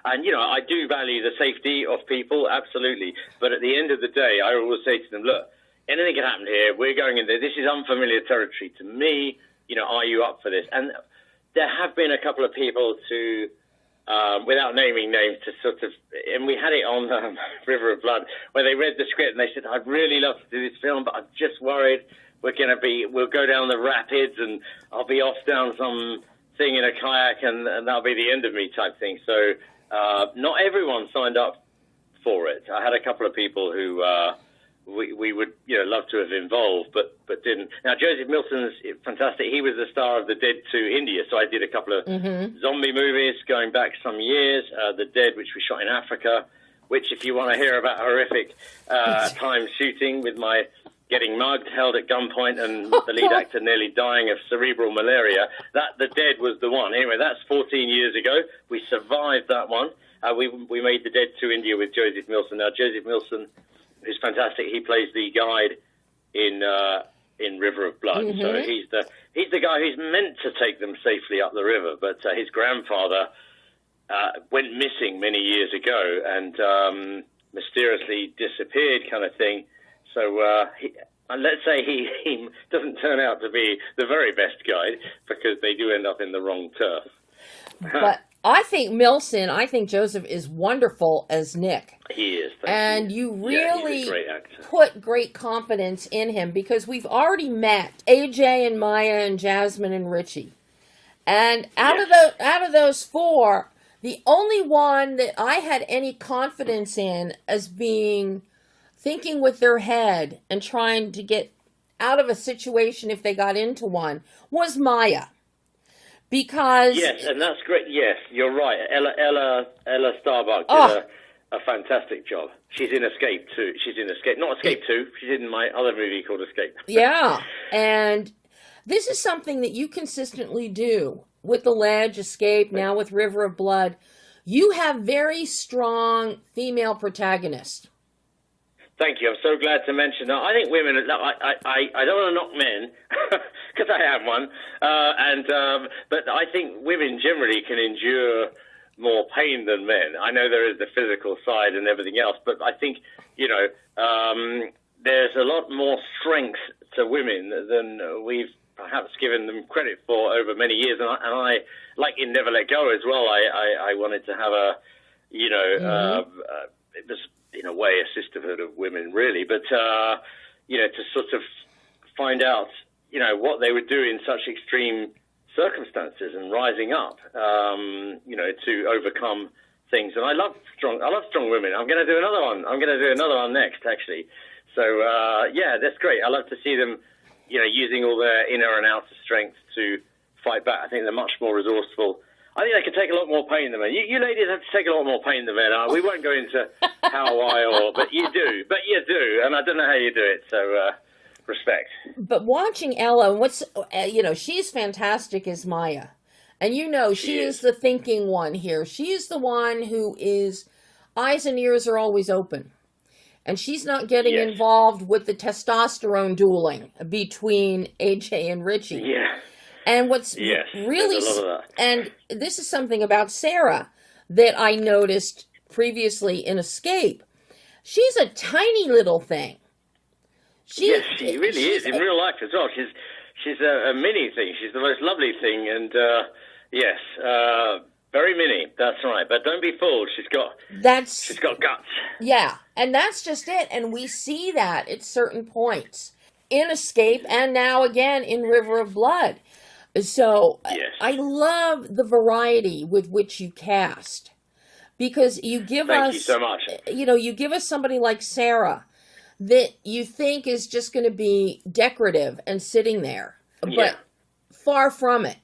Speaker 3: I do value the safety of people, absolutely. But at the end of the day, I always say to them, look, anything can happen here. We're going in there. This is unfamiliar territory to me. Are you up for this? And there have been a couple of people to, without naming names, to sort of, and we had it on River of Blood, where they read the script and they said, I'd really love to do this film, but I'm just worried we'll go down the rapids and I'll be off down some thing in a kayak and that'll be the end of me type thing. So not everyone signed up for it. I had a couple of people who we would love to have involved, but didn't. Now, Joseph Milson's fantastic. He was the star of The Dead to India, so I did a couple of zombie movies going back some years. The Dead, which we shot in Africa, which, if you want to hear about horrific time shooting with my getting mugged, held at gunpoint, and the lead actor nearly dying of cerebral malaria, The Dead was the one. Anyway, that's 14 years ago. We survived that one. We made The Dead to India with Joseph Milson. Now, Joseph Milson is fantastic. He plays the guide in River of Blood. So he's the guy who's meant to take them safely up the river, but his grandfather went missing many years ago and mysteriously disappeared, kind of thing. So let's say he doesn't turn out to be the very best guide, because they do end up in the wrong turf.
Speaker 1: But I think Joseph is wonderful as Nick.
Speaker 3: He is.
Speaker 1: And you really
Speaker 3: he's a great actor.
Speaker 1: Put great confidence in him, because we've already met AJ and Maya and Jasmine and Richie. And out of those four, the only one that I had any confidence in as being thinking with their head and trying to get out of a situation if they got into one was Maya. Because
Speaker 3: yes, and that's great. Yes, you're right. Ella Starbuck did a fantastic job. She's in Escape too. Not Escape 2. She's in my other movie called Escape.
Speaker 1: Yeah, and this is something that you consistently do with The Ledge, Escape, now with River of Blood. You have very strong female protagonists.
Speaker 3: Thank you. I'm so glad to mention that. I think women, I don't want to knock men, because I am one, but I think women generally can endure more pain than men. I know there is the physical side and everything else, but I think, there's a lot more strength to women than we've perhaps given them credit for over many years. And I like in Never Let Go as well, I wanted to have it was, in a way, a sisterhood of women, really, but to sort of find out what they would do in such extreme circumstances and rising up to overcome things. And I love strong women. I'm going to do another one next, actually. So that's great. I love to see them using all their inner and outer strength to fight back. I think they're much more resourceful. I think they can take a lot more pain than men. You ladies have to take a lot more pain than men. We won't go into how, why, but you do. But you do, and I don't know how you do it, so respect. But
Speaker 1: watching Ella, she's fantastic as Maya. And she is the thinking one here. She is the one who is, eyes and ears are always open. And she's not getting
Speaker 3: Yes.
Speaker 1: involved with the testosterone dueling between AJ and Richie.
Speaker 3: Yeah.
Speaker 1: And what's
Speaker 3: Yes,
Speaker 1: really,
Speaker 3: there's a lot of that.
Speaker 1: and this is something about Sarah that I noticed previously in Escape. She's a tiny little thing.
Speaker 3: Yes, she really is in real life as well. She's a mini thing. She's the most lovely thing, and yes, very mini. That's right. But don't be fooled. She's got guts.
Speaker 1: Yeah, and that's just it. And we see that at certain points in Escape, and now again in River of Blood. So
Speaker 3: Yes.
Speaker 1: I love the variety with which you cast, because you give
Speaker 3: Thank
Speaker 1: us,
Speaker 3: you so much.
Speaker 1: You give us somebody like Sarah that you think is just going to be decorative and sitting there,
Speaker 3: Yeah.
Speaker 1: but far from it.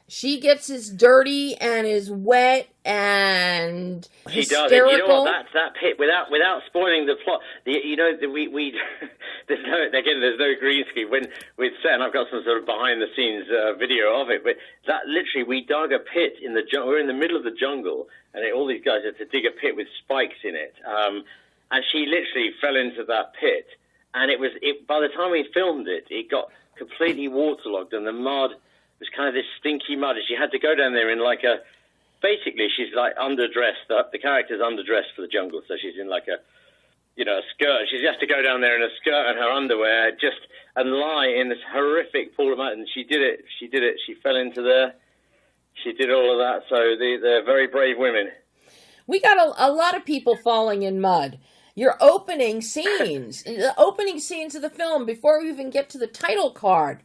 Speaker 1: She gets as dirty and as wet and
Speaker 3: She
Speaker 1: hysterical.
Speaker 3: does. And you know what? That pit, without spoiling the plot. We there's no green screen when with Set, and I've got some sort of behind the scenes video of it. But that literally, we dug a pit in the jungle. We're in the middle of the jungle, and all these guys had to dig a pit with spikes in it. And she literally fell into that pit, and by the time we filmed it, it got completely waterlogged, and the mud was kind of this stinky mud, and she had to go down there in basically she's like underdressed. The character's underdressed for the jungle, so she's in like a skirt. She has to go down there in a skirt and her underwear, and lie in this horrific pool of mud. And she did it. She fell into there. She did all of that. So they're very brave women.
Speaker 1: We got a lot of people falling in mud. Your opening scenes, the opening scenes of the film, before we even get to the title card,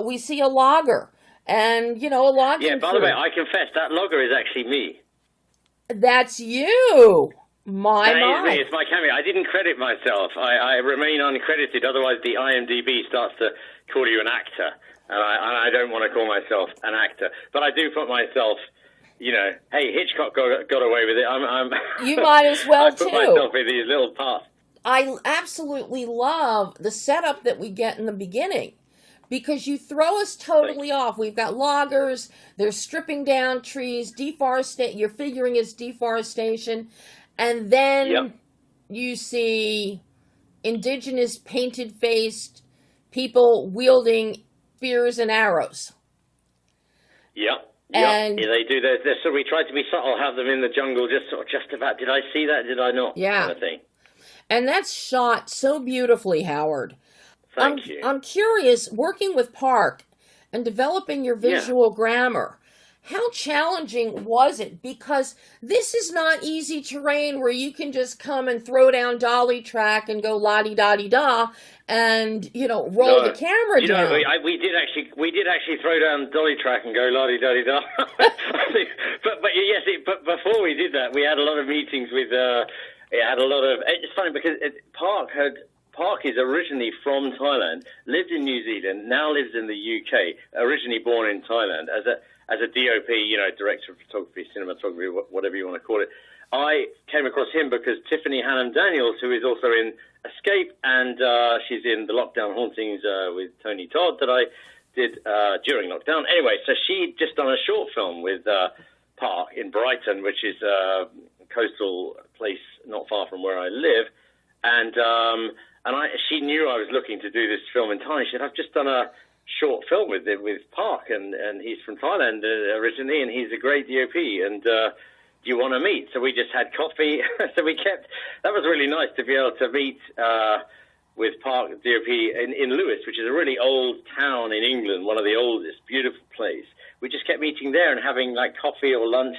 Speaker 1: we see a logger. And, a logging
Speaker 3: Yeah, by the way, I confess, that logger is actually me.
Speaker 1: That's you. My.
Speaker 3: That is me. It's my cameo. I didn't credit myself. I remain uncredited. Otherwise, the IMDb starts to call you an actor. And I don't want to call myself an actor. But I do put myself, hey, Hitchcock got away with it.
Speaker 1: You might as well,
Speaker 3: I put myself in these little parts.
Speaker 1: I absolutely love the setup that we get in the beginning, because you throw us totally off. We've got loggers, they're stripping down trees, you're figuring it's deforestation, and then you see indigenous painted-faced people wielding spears and arrows.
Speaker 3: Yep.
Speaker 1: And
Speaker 3: yeah, they do. So we tried to be subtle, have them in the jungle, just about. Did I see that? Did I not?
Speaker 1: Yeah.
Speaker 3: Kind of thing.
Speaker 1: And that's shot so beautifully, Howard.
Speaker 3: Thank you.
Speaker 1: I'm curious, working with Park and developing your visual grammar, how challenging was it? Because this is not easy terrain where you can just come and throw down dolly track and go la-di-da-di-da and, roll the camera down.
Speaker 3: We did actually throw down dolly track and go la-di-da-di-da. But before we did that, we had a lot of meetings with, it's funny because Park is originally from Thailand, lived in New Zealand, now lives in the UK, originally born in Thailand as a DOP, director of photography, cinematography, whatever you want to call it. I came across him because Tiffany Hannam-Daniels, who is also in Escape, and she's in The Lockdown Hauntings with Tony Todd that I did during lockdown. Anyway, so she'd just done a short film with Park in Brighton, which is a coastal place not far from where I live, and she knew I was looking to do this film in Thailand. She said, I've just done a short film with Park, and he's from Thailand originally, and he's a great DOP, and do you want to meet? So we just had coffee. So that was really nice to be able to meet with Park DOP in Lewis, which is a really old town in England, one of the oldest, beautiful place. We just kept meeting there and having like coffee or lunch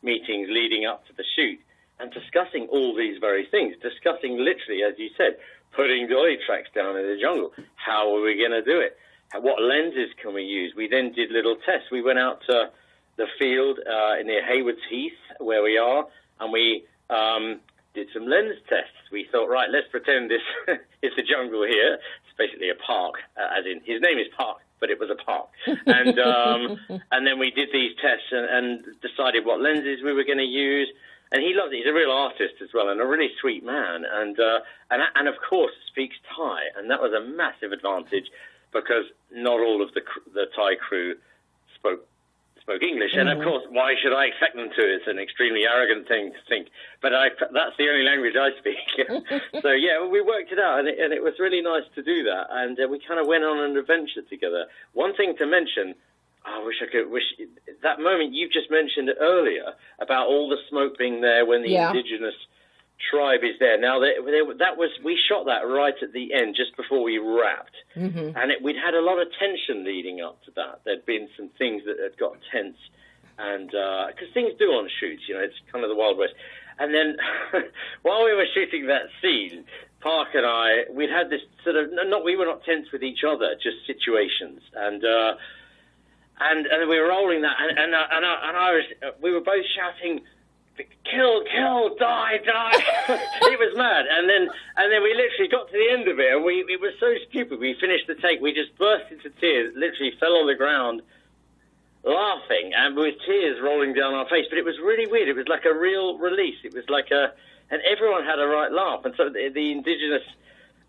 Speaker 3: meetings leading up to the shoot and discussing all these very things, discussing literally, as you said, putting dolly tracks down in the jungle. How are we going to do it? What lenses can we use? We then did little tests. We went out to the field near Haywards Heath, where we are, and we did some lens tests. We thought, right, let's pretend this is the jungle here. It's basically a park, as in his name is Park, but it was a park. And and then we did these tests and decided what lenses we were going to use. And he loved it. He's a real artist as well, and a really sweet man. And of course speaks Thai, and that was a massive advantage because not all of the Thai crew spoke English. And of course, why should I expect them to? It's an extremely arrogant thing to think. But that's the only language I speak. So yeah, we worked it out, and it was really nice to do that. And we kind of went on an adventure together. One thing to mention, I wish that moment you just mentioned earlier about all the smoke being there when the indigenous tribe is there. Now we shot that right at the end, just before we wrapped, and we'd had a lot of tension leading up to that. There'd been some things that had got tense, and because things do on shoots, it's kind of the Wild West. And then while we were shooting that scene, Park and I, we'd had this sort of we were not tense with each other, just situations, and we were rolling that, we were both shouting, kill, die. It was mad. And then we literally got to the end of it, and it was so stupid. We finished the take, we just burst into tears, literally fell on the ground laughing, and with tears rolling down our face. But it was really weird. It was like a real release. It was like and everyone had a right laugh. And so the indigenous,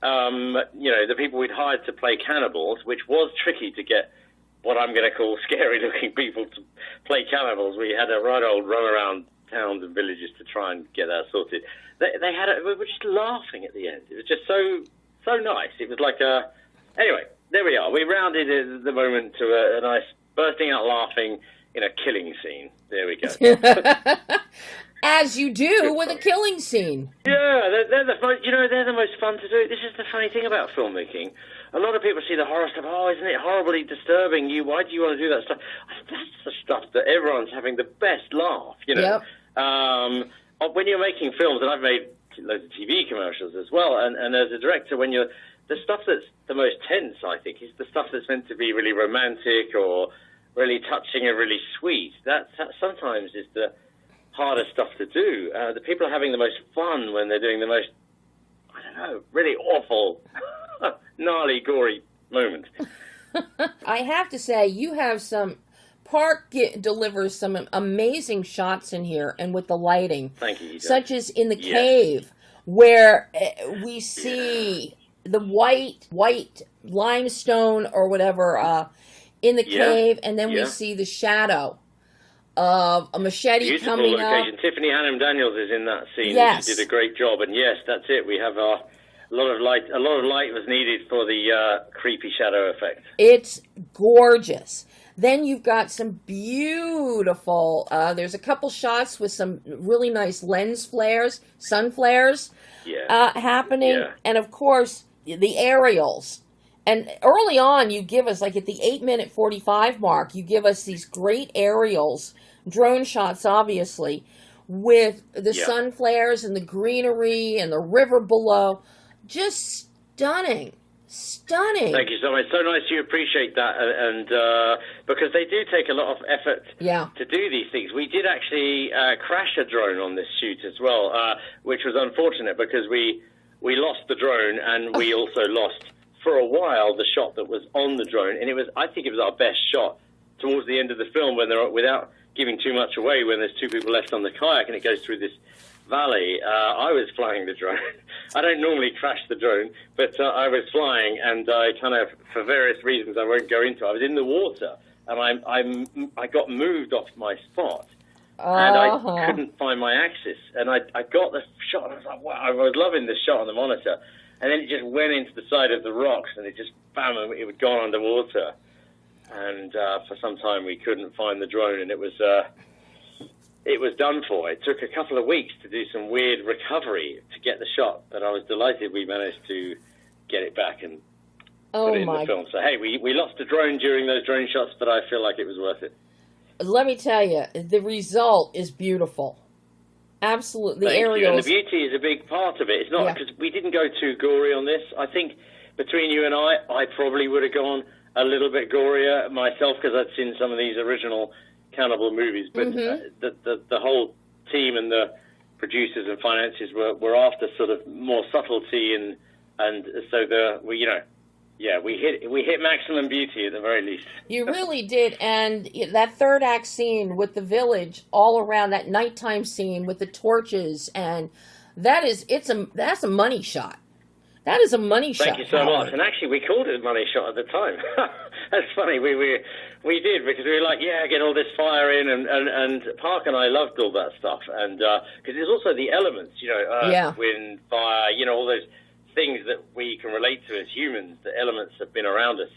Speaker 3: the people we'd hired to play cannibals, which was tricky to get what I'm going to call scary-looking people to play cannibals. We had a right old run around towns and villages to try and get that sorted. We were just laughing at the end. It was just so nice. It was like anyway, there we are. We rounded the moment to a nice bursting out laughing in a killing scene. There we go.
Speaker 1: As you do with a killing scene.
Speaker 3: Yeah, they're the fun. They're the most fun to do. This is the funny thing about filmmaking. A lot of people see the horror stuff. Oh, isn't it horribly disturbing? Why do you want to do that stuff? That's the stuff that everyone's having the best laugh.
Speaker 1: Yep.
Speaker 3: When you're making films, and I've made loads of TV commercials as well, and as a director, the stuff that's the most tense, I think, is the stuff that's meant to be really romantic or really touching and really sweet. That sometimes is the hardest stuff to do. The people are having the most fun when they're doing the most, I don't know, really awful, gnarly, gory moments.
Speaker 1: I have to say, you have Park delivers some amazing shots in here, and with the lighting.
Speaker 3: Thank you.
Speaker 1: Such as in the cave, where we see the white limestone or whatever in the cave, and then we see the shadow of a machete
Speaker 3: beautiful
Speaker 1: coming
Speaker 3: location.
Speaker 1: up.
Speaker 3: Tiffany Hannum Daniels is in that scene.
Speaker 1: Yes.
Speaker 3: She did a great job, and yes, that's it. We have a lot of light. A lot of light was needed for the creepy shadow effect.
Speaker 1: It's gorgeous. Then you've got some beautiful, there's a couple shots with some really nice lens flares, sun flares happening. Yeah. And of course, the aerials. And early on, you give us, like at the 8-minute 45 mark, you give us these great aerials, drone shots, obviously, with the sun flares and the greenery and the river below. Just stunning. Stunning.
Speaker 3: Thank you so much. So nice you appreciate that, and because they do take a lot of effort to do these things. We did actually crash a drone on this shoot as well, which was unfortunate because we lost the drone, and we also lost for a while the shot that was on the drone, and I think it was our best shot towards the end of the film when without giving too much away, when there's two people left on the kayak and it goes through this valley. I was flying the drone. I don't normally crash the drone, but I was flying, and I kind of, for various reasons I won't go into, I was in the water, and I got moved off my spot, and I couldn't find my axis, and I got the shot, and I was like, wow, I was loving this shot on the monitor, and then it just went into the side of the rocks, and it just, bam, it had gone underwater, and for some time we couldn't find the drone, and it was done for. It took a couple of weeks to do some weird recovery to get the shot, but I was delighted we managed to get it back and put it in the film. So, hey, we lost a drone during those drone shots, but I feel like it was worth it.
Speaker 1: Let me tell you, the result is beautiful. Absolutely. The aerials.
Speaker 3: And the beauty is a big part of it. It's not because we didn't go too gory on this. I think between you and I probably would have gone a little bit gorier myself because I'd seen some of these original cannibal movies, but the whole team and the producers and finances were after sort of more subtlety, and so we hit maximum beauty at the very least.
Speaker 1: You really did, and that third act scene with the village all around, that nighttime scene with the torches, and that's a money shot. That is a money shot.
Speaker 3: Thank you so much. And actually, we called it a money shot at the time. That's funny. We did, because we were like, yeah, get all this fire in, and Park and I loved all that stuff, and because there's also the elements, earth, wind, fire, all those things that we can relate to as humans. The elements have been around us,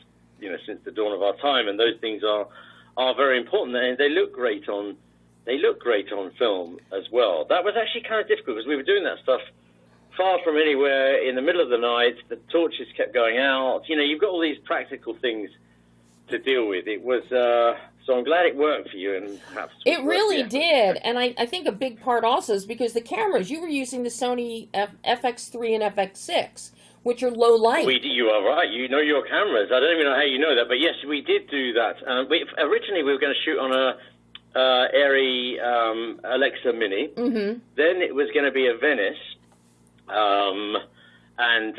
Speaker 3: since the dawn of our time, and those things are very important, and they look great on film as well. That was actually kind of difficult, because we were doing that stuff far from anywhere, in the middle of the night. The torches kept going out. You've got all these practical things to deal with. It was so I'm glad it worked for you, and perhaps
Speaker 1: it really did. And I think a big part also is because the cameras, you were using the Sony FX3 and FX6, which are low light.
Speaker 3: You are right. You know your cameras. I don't even know how you know that, but yes, we did do that. Originally, we were going to shoot on a Arri Alexa Mini. Mm-hmm. Then it was going to be a Venice. And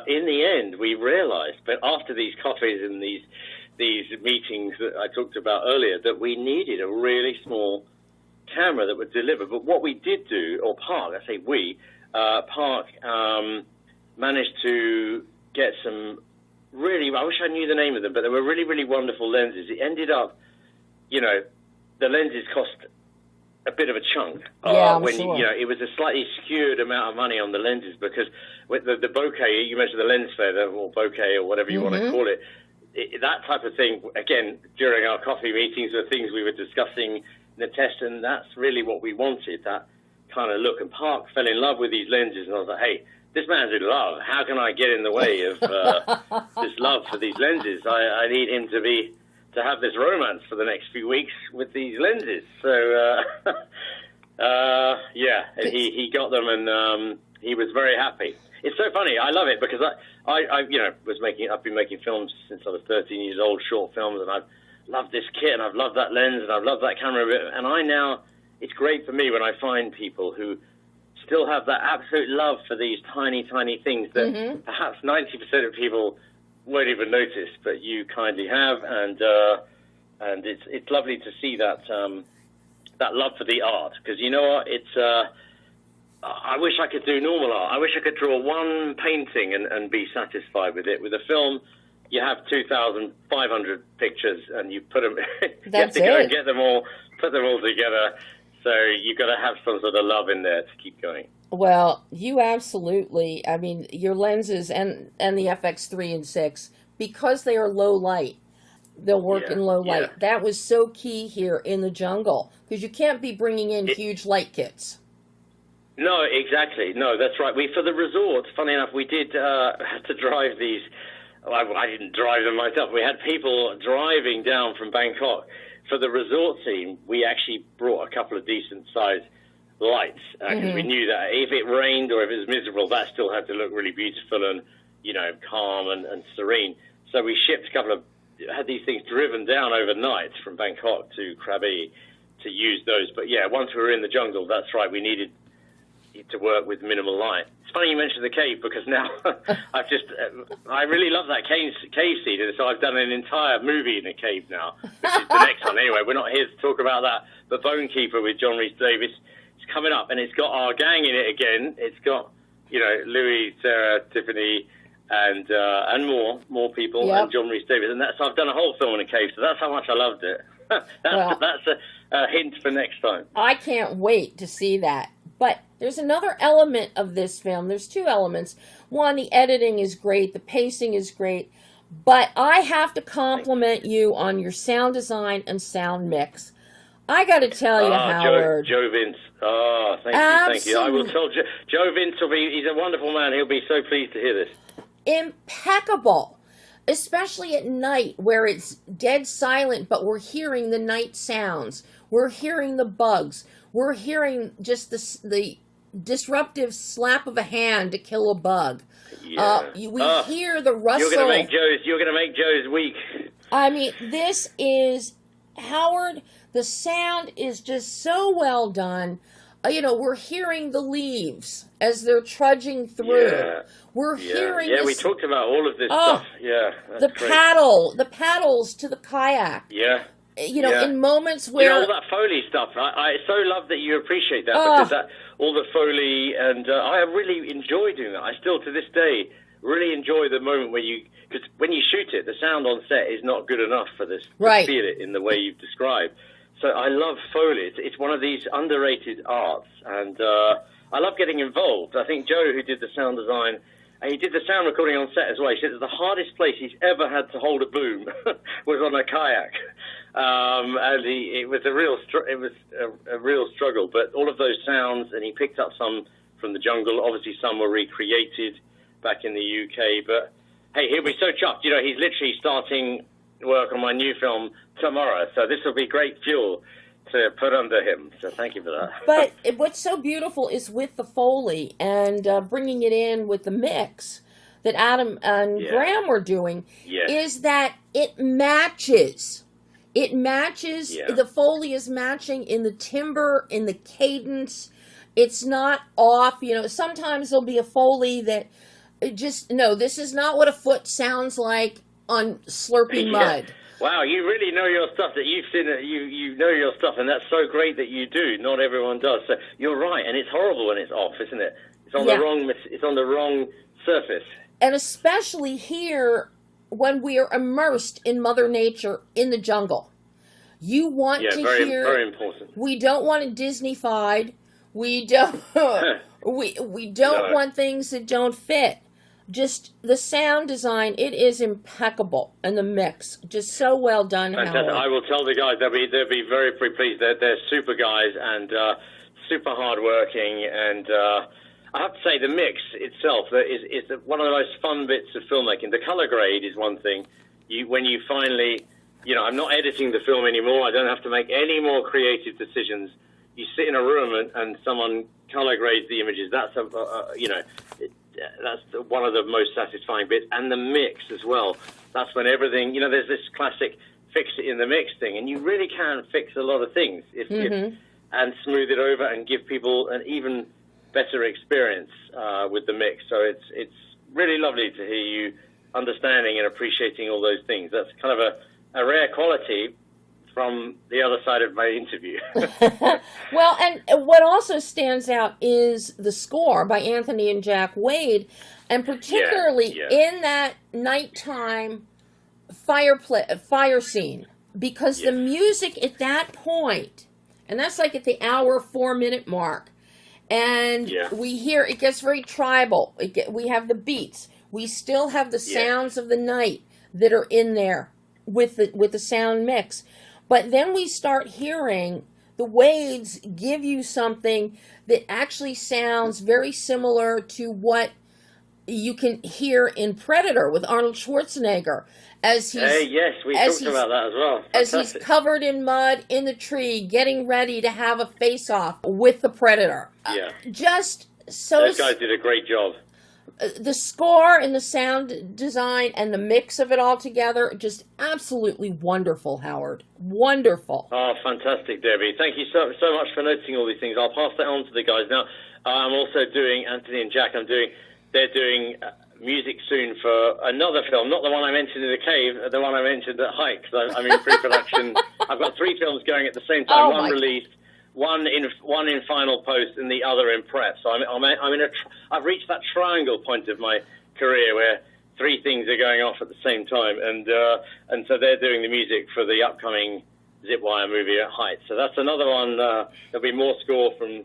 Speaker 3: in the end, we realized, but after these coffees and these meetings that I talked about earlier, that we needed a really small camera that would deliver. But what we did do, or Park, I say we, Park managed to get some really, I wish I knew the name of them, but they were really, really wonderful lenses. It ended up, the lenses cost a bit of a chunk. When
Speaker 1: sure.
Speaker 3: It was a slightly skewed amount of money on the lenses, because with the bokeh, you mentioned the lens flare, or bokeh, or whatever you want to call it, that type of thing, again, during our coffee meetings, were things we were discussing in the test, and that's really what we wanted, that kind of look. And Park fell in love with these lenses, and I was like, hey, this man's in love. How can I get in the way of this love for these lenses? I need him to have this romance for the next few weeks with these lenses. So, he got them, and he was very happy. It's so funny. I love it, because I've been making films since I was 13 years old, short films, and I've loved this kit, and I've loved that lens, and I've loved that camera. And it's great for me when I find people who still have that absolute love for these tiny, tiny things that perhaps 90% of people won't even notice, but you kindly have, and it's lovely to see that love for the art, because you know what, it's I wish I could do normal art. I wish I could draw one painting and be satisfied with it. With a film, you have 2,500 pictures, and you put them. You have to go and get them all, put them all together. So you've got to have some sort of love in there to keep going.
Speaker 1: Well, you absolutely, I mean, your lenses and the FX3 and 6, because they are low light, they'll work in low light. Yeah. That was so key here in the jungle, because you can't be bringing in huge light kits.
Speaker 3: No, exactly. No, that's right. For the resort, funny enough, we did have to drive these. I didn't drive them myself. We had people driving down from Bangkok. For the resort scene, we actually brought a couple of decent-sized lights, because we knew that if it rained or if it was miserable, that still had to look really beautiful and, calm and serene. So we had these things driven down overnight from Bangkok to Krabi to use those. But yeah, once we were in the jungle, that's right, we needed to work with minimal light. It's funny you mentioned the cave, because now I really love that cave scene, and so I've done an entire movie in a cave now, which is the next one. Anyway, we're not here to talk about that, but Bone Keeper with John Rhys Davis is coming up, and it's got our gang in it again. It's got, Louis, Sarah, Tiffany, and more people, and John Rhys Davis, and so I've done a whole film in a cave, so that's how much I loved it. That's a hint for next time.
Speaker 1: I can't wait to see that. But there's another element of this film. There's two elements. One, the editing is great. The pacing is great. But I have to compliment you on your sound design and sound mix. I got to tell you, Howard.
Speaker 3: Joe Vince. Oh, thank you. I will tell Joe Vince, he's a wonderful man. He'll be so pleased to hear this.
Speaker 1: Impeccable. Especially at night, where it's dead silent, but we're hearing the night sounds. We're hearing the bugs. We're hearing just the disruptive slap of a hand to kill a bug. Yeah. We hear the rustle.
Speaker 3: You're going to make Joe's week.
Speaker 1: I mean, this is, Howard, the sound is just so well done. We're hearing the leaves as they're trudging through. Yeah. We're hearing.
Speaker 3: Yeah, we talked about all of this stuff. Yeah,
Speaker 1: the paddles to the kayak.
Speaker 3: Yeah.
Speaker 1: In moments where
Speaker 3: all that Foley stuff, I so love that you appreciate that, because all the Foley, and I really enjoy doing that. I still, to this day, really enjoy the moment where because when you shoot it, the sound on set is not good enough for this to feel it in the way you've described. So I love Foley. It's one of these underrated arts, and I love getting involved. I think Joe, who did the sound design, he did the sound recording on set as well. He said that the hardest place he's ever had to hold a boom was on a kayak, and it was a real struggle. But all of those sounds, and he picked up some from the jungle. Obviously, some were recreated back in the UK. But hey, he'll be so chuffed. He's literally starting work on my new film tomorrow, so this will be great fuel to put under him. So thank you for that.
Speaker 1: But what's so beautiful is with the Foley and bringing it in with the mix that Adam and Graham were doing, is that it matches. It matches. The Foley is matching in the timbre, in the cadence. It's not off. Sometimes there'll be a Foley that this is not what a foot sounds like on slurping mud.
Speaker 3: Wow, you really know your stuff. That you've seen it. You know your stuff, and that's so great that you do. Not everyone does. So you're right, and it's horrible when it's off, isn't it? It's on the wrong. It's on the wrong surface.
Speaker 1: And especially here, when we are immersed in Mother Nature in the jungle, you want to hear.
Speaker 3: Very important.
Speaker 1: We don't want it Disney-fied. We don't. we don't want things that don't fit. Just the sound design, it is impeccable, and the mix, just so well done.
Speaker 3: Fantastic.
Speaker 1: Howard.
Speaker 3: I will tell the guys they'll be very, very pleased. They're super guys and super hardworking, and I have to say the mix itself is one of the most fun bits of filmmaking. The color grade is one thing. When you finally, I'm not editing the film anymore. I don't have to make any more creative decisions. You sit in a room and someone color grades the images. That's that's one of the most satisfying bits. And the mix as well. That's when everything, there's this classic fix it in the mix thing, and you really can fix a lot of things and smooth it over and give people an even better experience with the mix. So it's really lovely to hear you understanding and appreciating all those things. That's kind of a rare quality from the other side of my interview.
Speaker 1: Well, and what also stands out is the score by Anthony and Jack Wade, and particularly in that nighttime fire scene, because the music at that point, and that's like at the hour 4-minute mark, and we hear it gets very tribal. We have the beats. We still have the sounds of the night that are in there with the sound mix. But then we start hearing the Wades give you something that actually sounds very similar to what you can hear in Predator with Arnold Schwarzenegger. As he's,
Speaker 3: we talked about that as well. Fantastic.
Speaker 1: As he's covered in mud in the tree, getting ready to have a face-off with the Predator. Just so...
Speaker 3: Those guys did a great job.
Speaker 1: The score and the sound design and the mix of it all together, just absolutely wonderful, Howard. Wonderful.
Speaker 3: Oh, fantastic, Debbie. Thank you so much for noticing all these things. I'll pass that on to the guys. Now, I'm also doing, Anthony and Jack, they're doing music soon for another film, not the one I mentioned in the cave, the one I mentioned at Hike, because I'm in pre-production. I've got 3 films going at the same time, one released, one in final post, and the other in prep. So I've reached that triangle point of my career where 3 things are going off at the same time, and so they're doing the music for the upcoming Zipwire movie at Height. So that's another one. There'll be more score from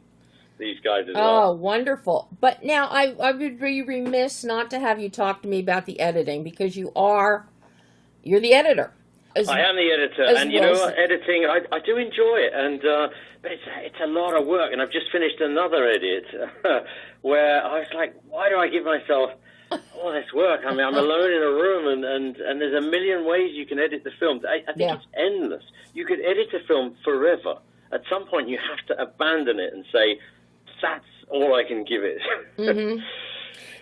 Speaker 3: these guys as well.
Speaker 1: Oh, wonderful. But now I would be remiss not to have you talk to me about the editing, because you're the editor.
Speaker 3: I am the editor, and you know what, editing, I do enjoy it, and but it's a lot of work, and I've just finished another edit where I was like, why do I give myself all this work? I mean, I'm alone in a room, and there's a million ways you can edit the film. I think it's endless. You could edit a film forever. At some point, you have to abandon it and say, that's all I can give it.
Speaker 1: Mm-hmm.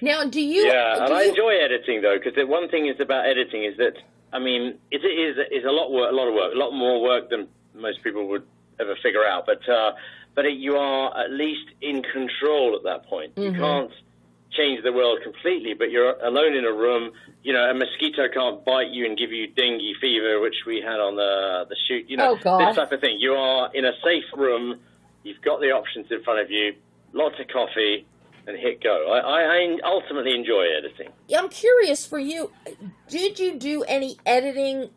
Speaker 1: Now, do you...
Speaker 3: Yeah, I enjoy editing, though, because the one thing is about editing is that, I mean, it is a lot of work, a lot more work than most people would ever figure out. But you are at least in control at that point. Mm-hmm. You can't change the world completely, but you're alone in a room. You know, a mosquito can't bite you and give you dengue fever, which we had on the shoot. You know, this type of thing. You are in a safe room. You've got the options in front of you. lots of coffee, and hit go. I ultimately enjoy editing.
Speaker 1: I'm curious for you, did you do any editing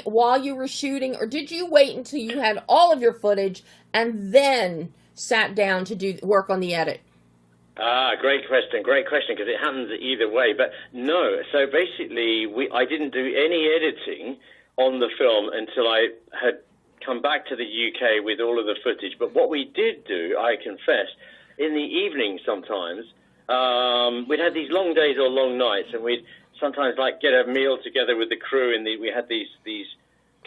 Speaker 1: while you were shooting, or did you wait until you had all of your footage and then sat down to work on the edit?
Speaker 3: Great question, because it happens either way. But no, so basically I didn't do any editing on the film until I had come back to the UK with all of the footage. But what we did do, I confess, in the evening sometimes, we'd had these long days or long nights, and we'd sometimes like get a meal together with the crew, and we had these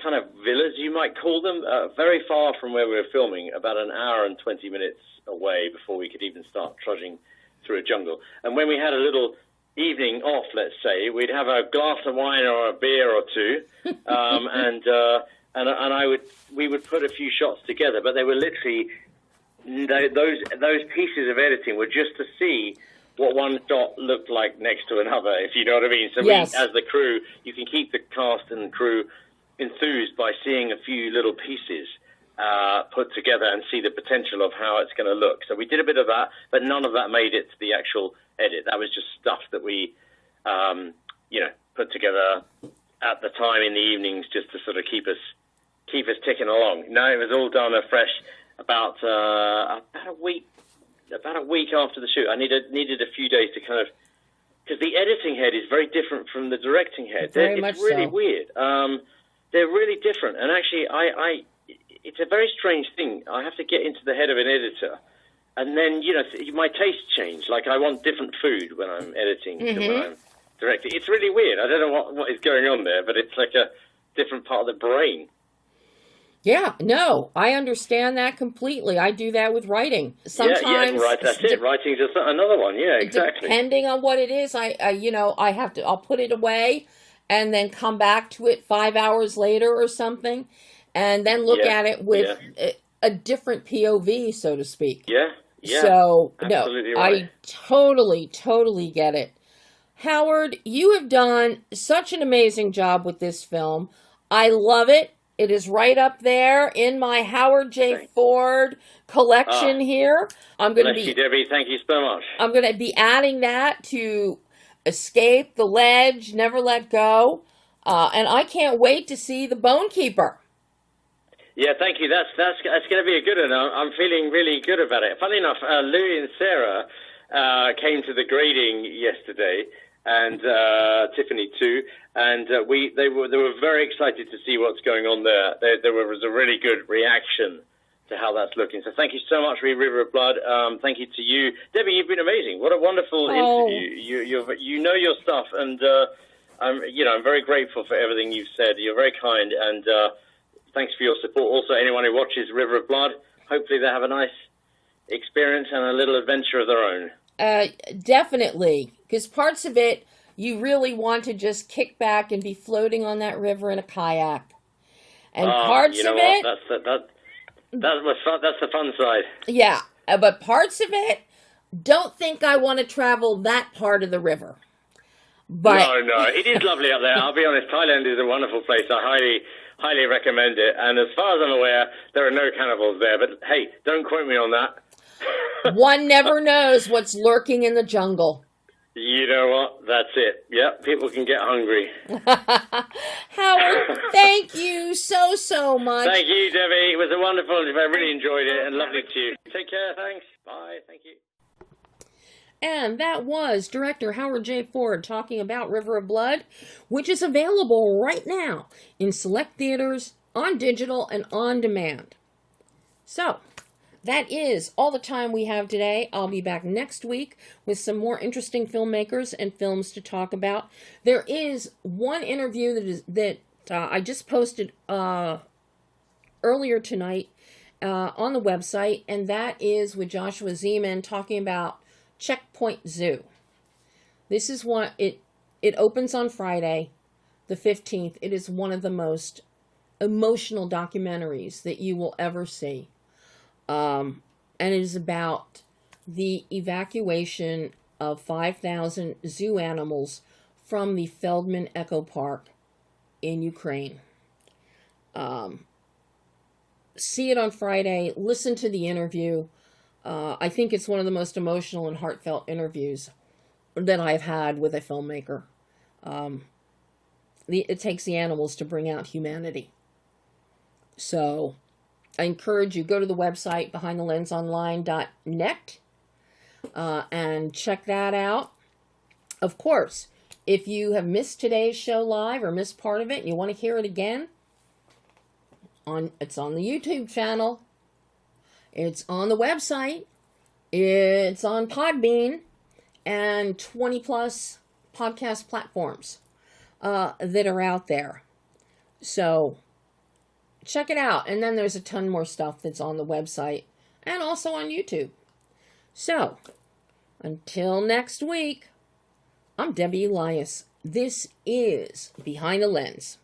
Speaker 3: kind of villas, you might call them, very far from where we were filming, about an hour and 20 minutes away before we could even start trudging through a jungle. And when we had a little evening off, let's say, we'd have a glass of wine or a beer or two, we would put a few shots together, but they were literally those pieces of editing were just to see what one shot looked like next to another, if you know what I mean. So yes. We, as the crew, you can keep the cast and crew enthused by seeing a few little pieces put together and see the potential of how it's going to look. So we did a bit of that, but none of that made it to the actual edit. That was just stuff that we, put together at the time in the evenings just to sort of keep us ticking along. No, it was all done afresh about a week after the shoot. I needed a few days to kind of, because the editing head is very different from the directing head. It's really weird. They're really different, and actually, it's a very strange thing. I have to get into the head of an editor, and then my tastes change. Like I want different food when I'm editing than when I'm directing. It's really weird. I don't know what is going on there, but it's like a different part of the brain.
Speaker 1: Yeah, no, I understand that completely. I do that with writing. Sometimes,
Speaker 3: right. That's it. Writing's just another one. Yeah, exactly.
Speaker 1: Depending on what it is, I'll put it away, and then come back to it 5 hours later or something, and then look at it with a different POV, so to speak.
Speaker 3: Yeah.
Speaker 1: So
Speaker 3: absolutely
Speaker 1: no,
Speaker 3: right.
Speaker 1: I totally get it. Howard, you have done such an amazing job with this film. I love it. It is right up there in my Howard J. Ford collection here.
Speaker 3: Bless you, Debbie. Thank you so much.
Speaker 1: I'm going to be adding that to Escape, The Ledge, Never Let Go, and I can't wait to see The Bone Keeper.
Speaker 3: Yeah, thank you. That's going to be a good one. I'm feeling really good about it. Funny enough, Louie and Sarah came to the grading yesterday, and Tiffany too, and they were very excited to see what's going on there. There was a really good reaction to how that's looking. So thank you so much, River of Blood. Thank you to you, Debbie. You've been amazing. What a wonderful interview. You know your stuff, and I'm very grateful for everything you've said. You're very kind, and thanks for your support. Also, anyone who watches River of Blood, hopefully they have a nice experience and a little adventure of their own.
Speaker 1: Definitely, because parts of it you really want to just kick back and be floating on that river in a kayak, and parts of it.
Speaker 3: That's the fun side.
Speaker 1: Yeah, but parts of it, don't think I want to travel that part of the river. But
Speaker 3: no, it is lovely up there. I'll be honest, Thailand is a wonderful place. I highly recommend it. And as far as I'm aware, there are no cannibals there. But hey, don't quote me on that.
Speaker 1: One never knows what's lurking in the jungle.
Speaker 3: You know what? That's it. Yep, people can get hungry.
Speaker 1: Howard, thank you so much.
Speaker 3: Thank you, Debbie. It was a wonderful interview. I really enjoyed it, and lovely to you. Take care. Thanks. Bye. Thank you.
Speaker 1: And that was director Howard J. Ford talking about River of Blood, which is available right now in select theaters, on digital, and on demand. So, that is all the time we have today. I'll be back next week with some more interesting filmmakers and films to talk about. There is one interview that I just posted earlier tonight on the website, and that is with Joshua Zeman talking about Checkpoint Zoo. This is one, it opens on Friday, the 15th. It is one of the most emotional documentaries that you will ever see. And it is about the evacuation of 5,000 zoo animals from the Feldman Echo Park in Ukraine. See it on Friday. Listen to the interview. I think it's one of the most emotional and heartfelt interviews that I've had with a filmmaker. It takes the animals to bring out humanity. So I encourage you, go to the website behindthelensonline.net and check that out. Of course, if you have missed today's show live or missed part of it and you want to hear it again, it's on the YouTube channel. It's on the website. It's on Podbean and 20 plus podcast platforms that are out there. So check it out. And then there's a ton more stuff that's on the website and also on YouTube. So until next week, I'm Debbie Elias. This is Behind the Lens.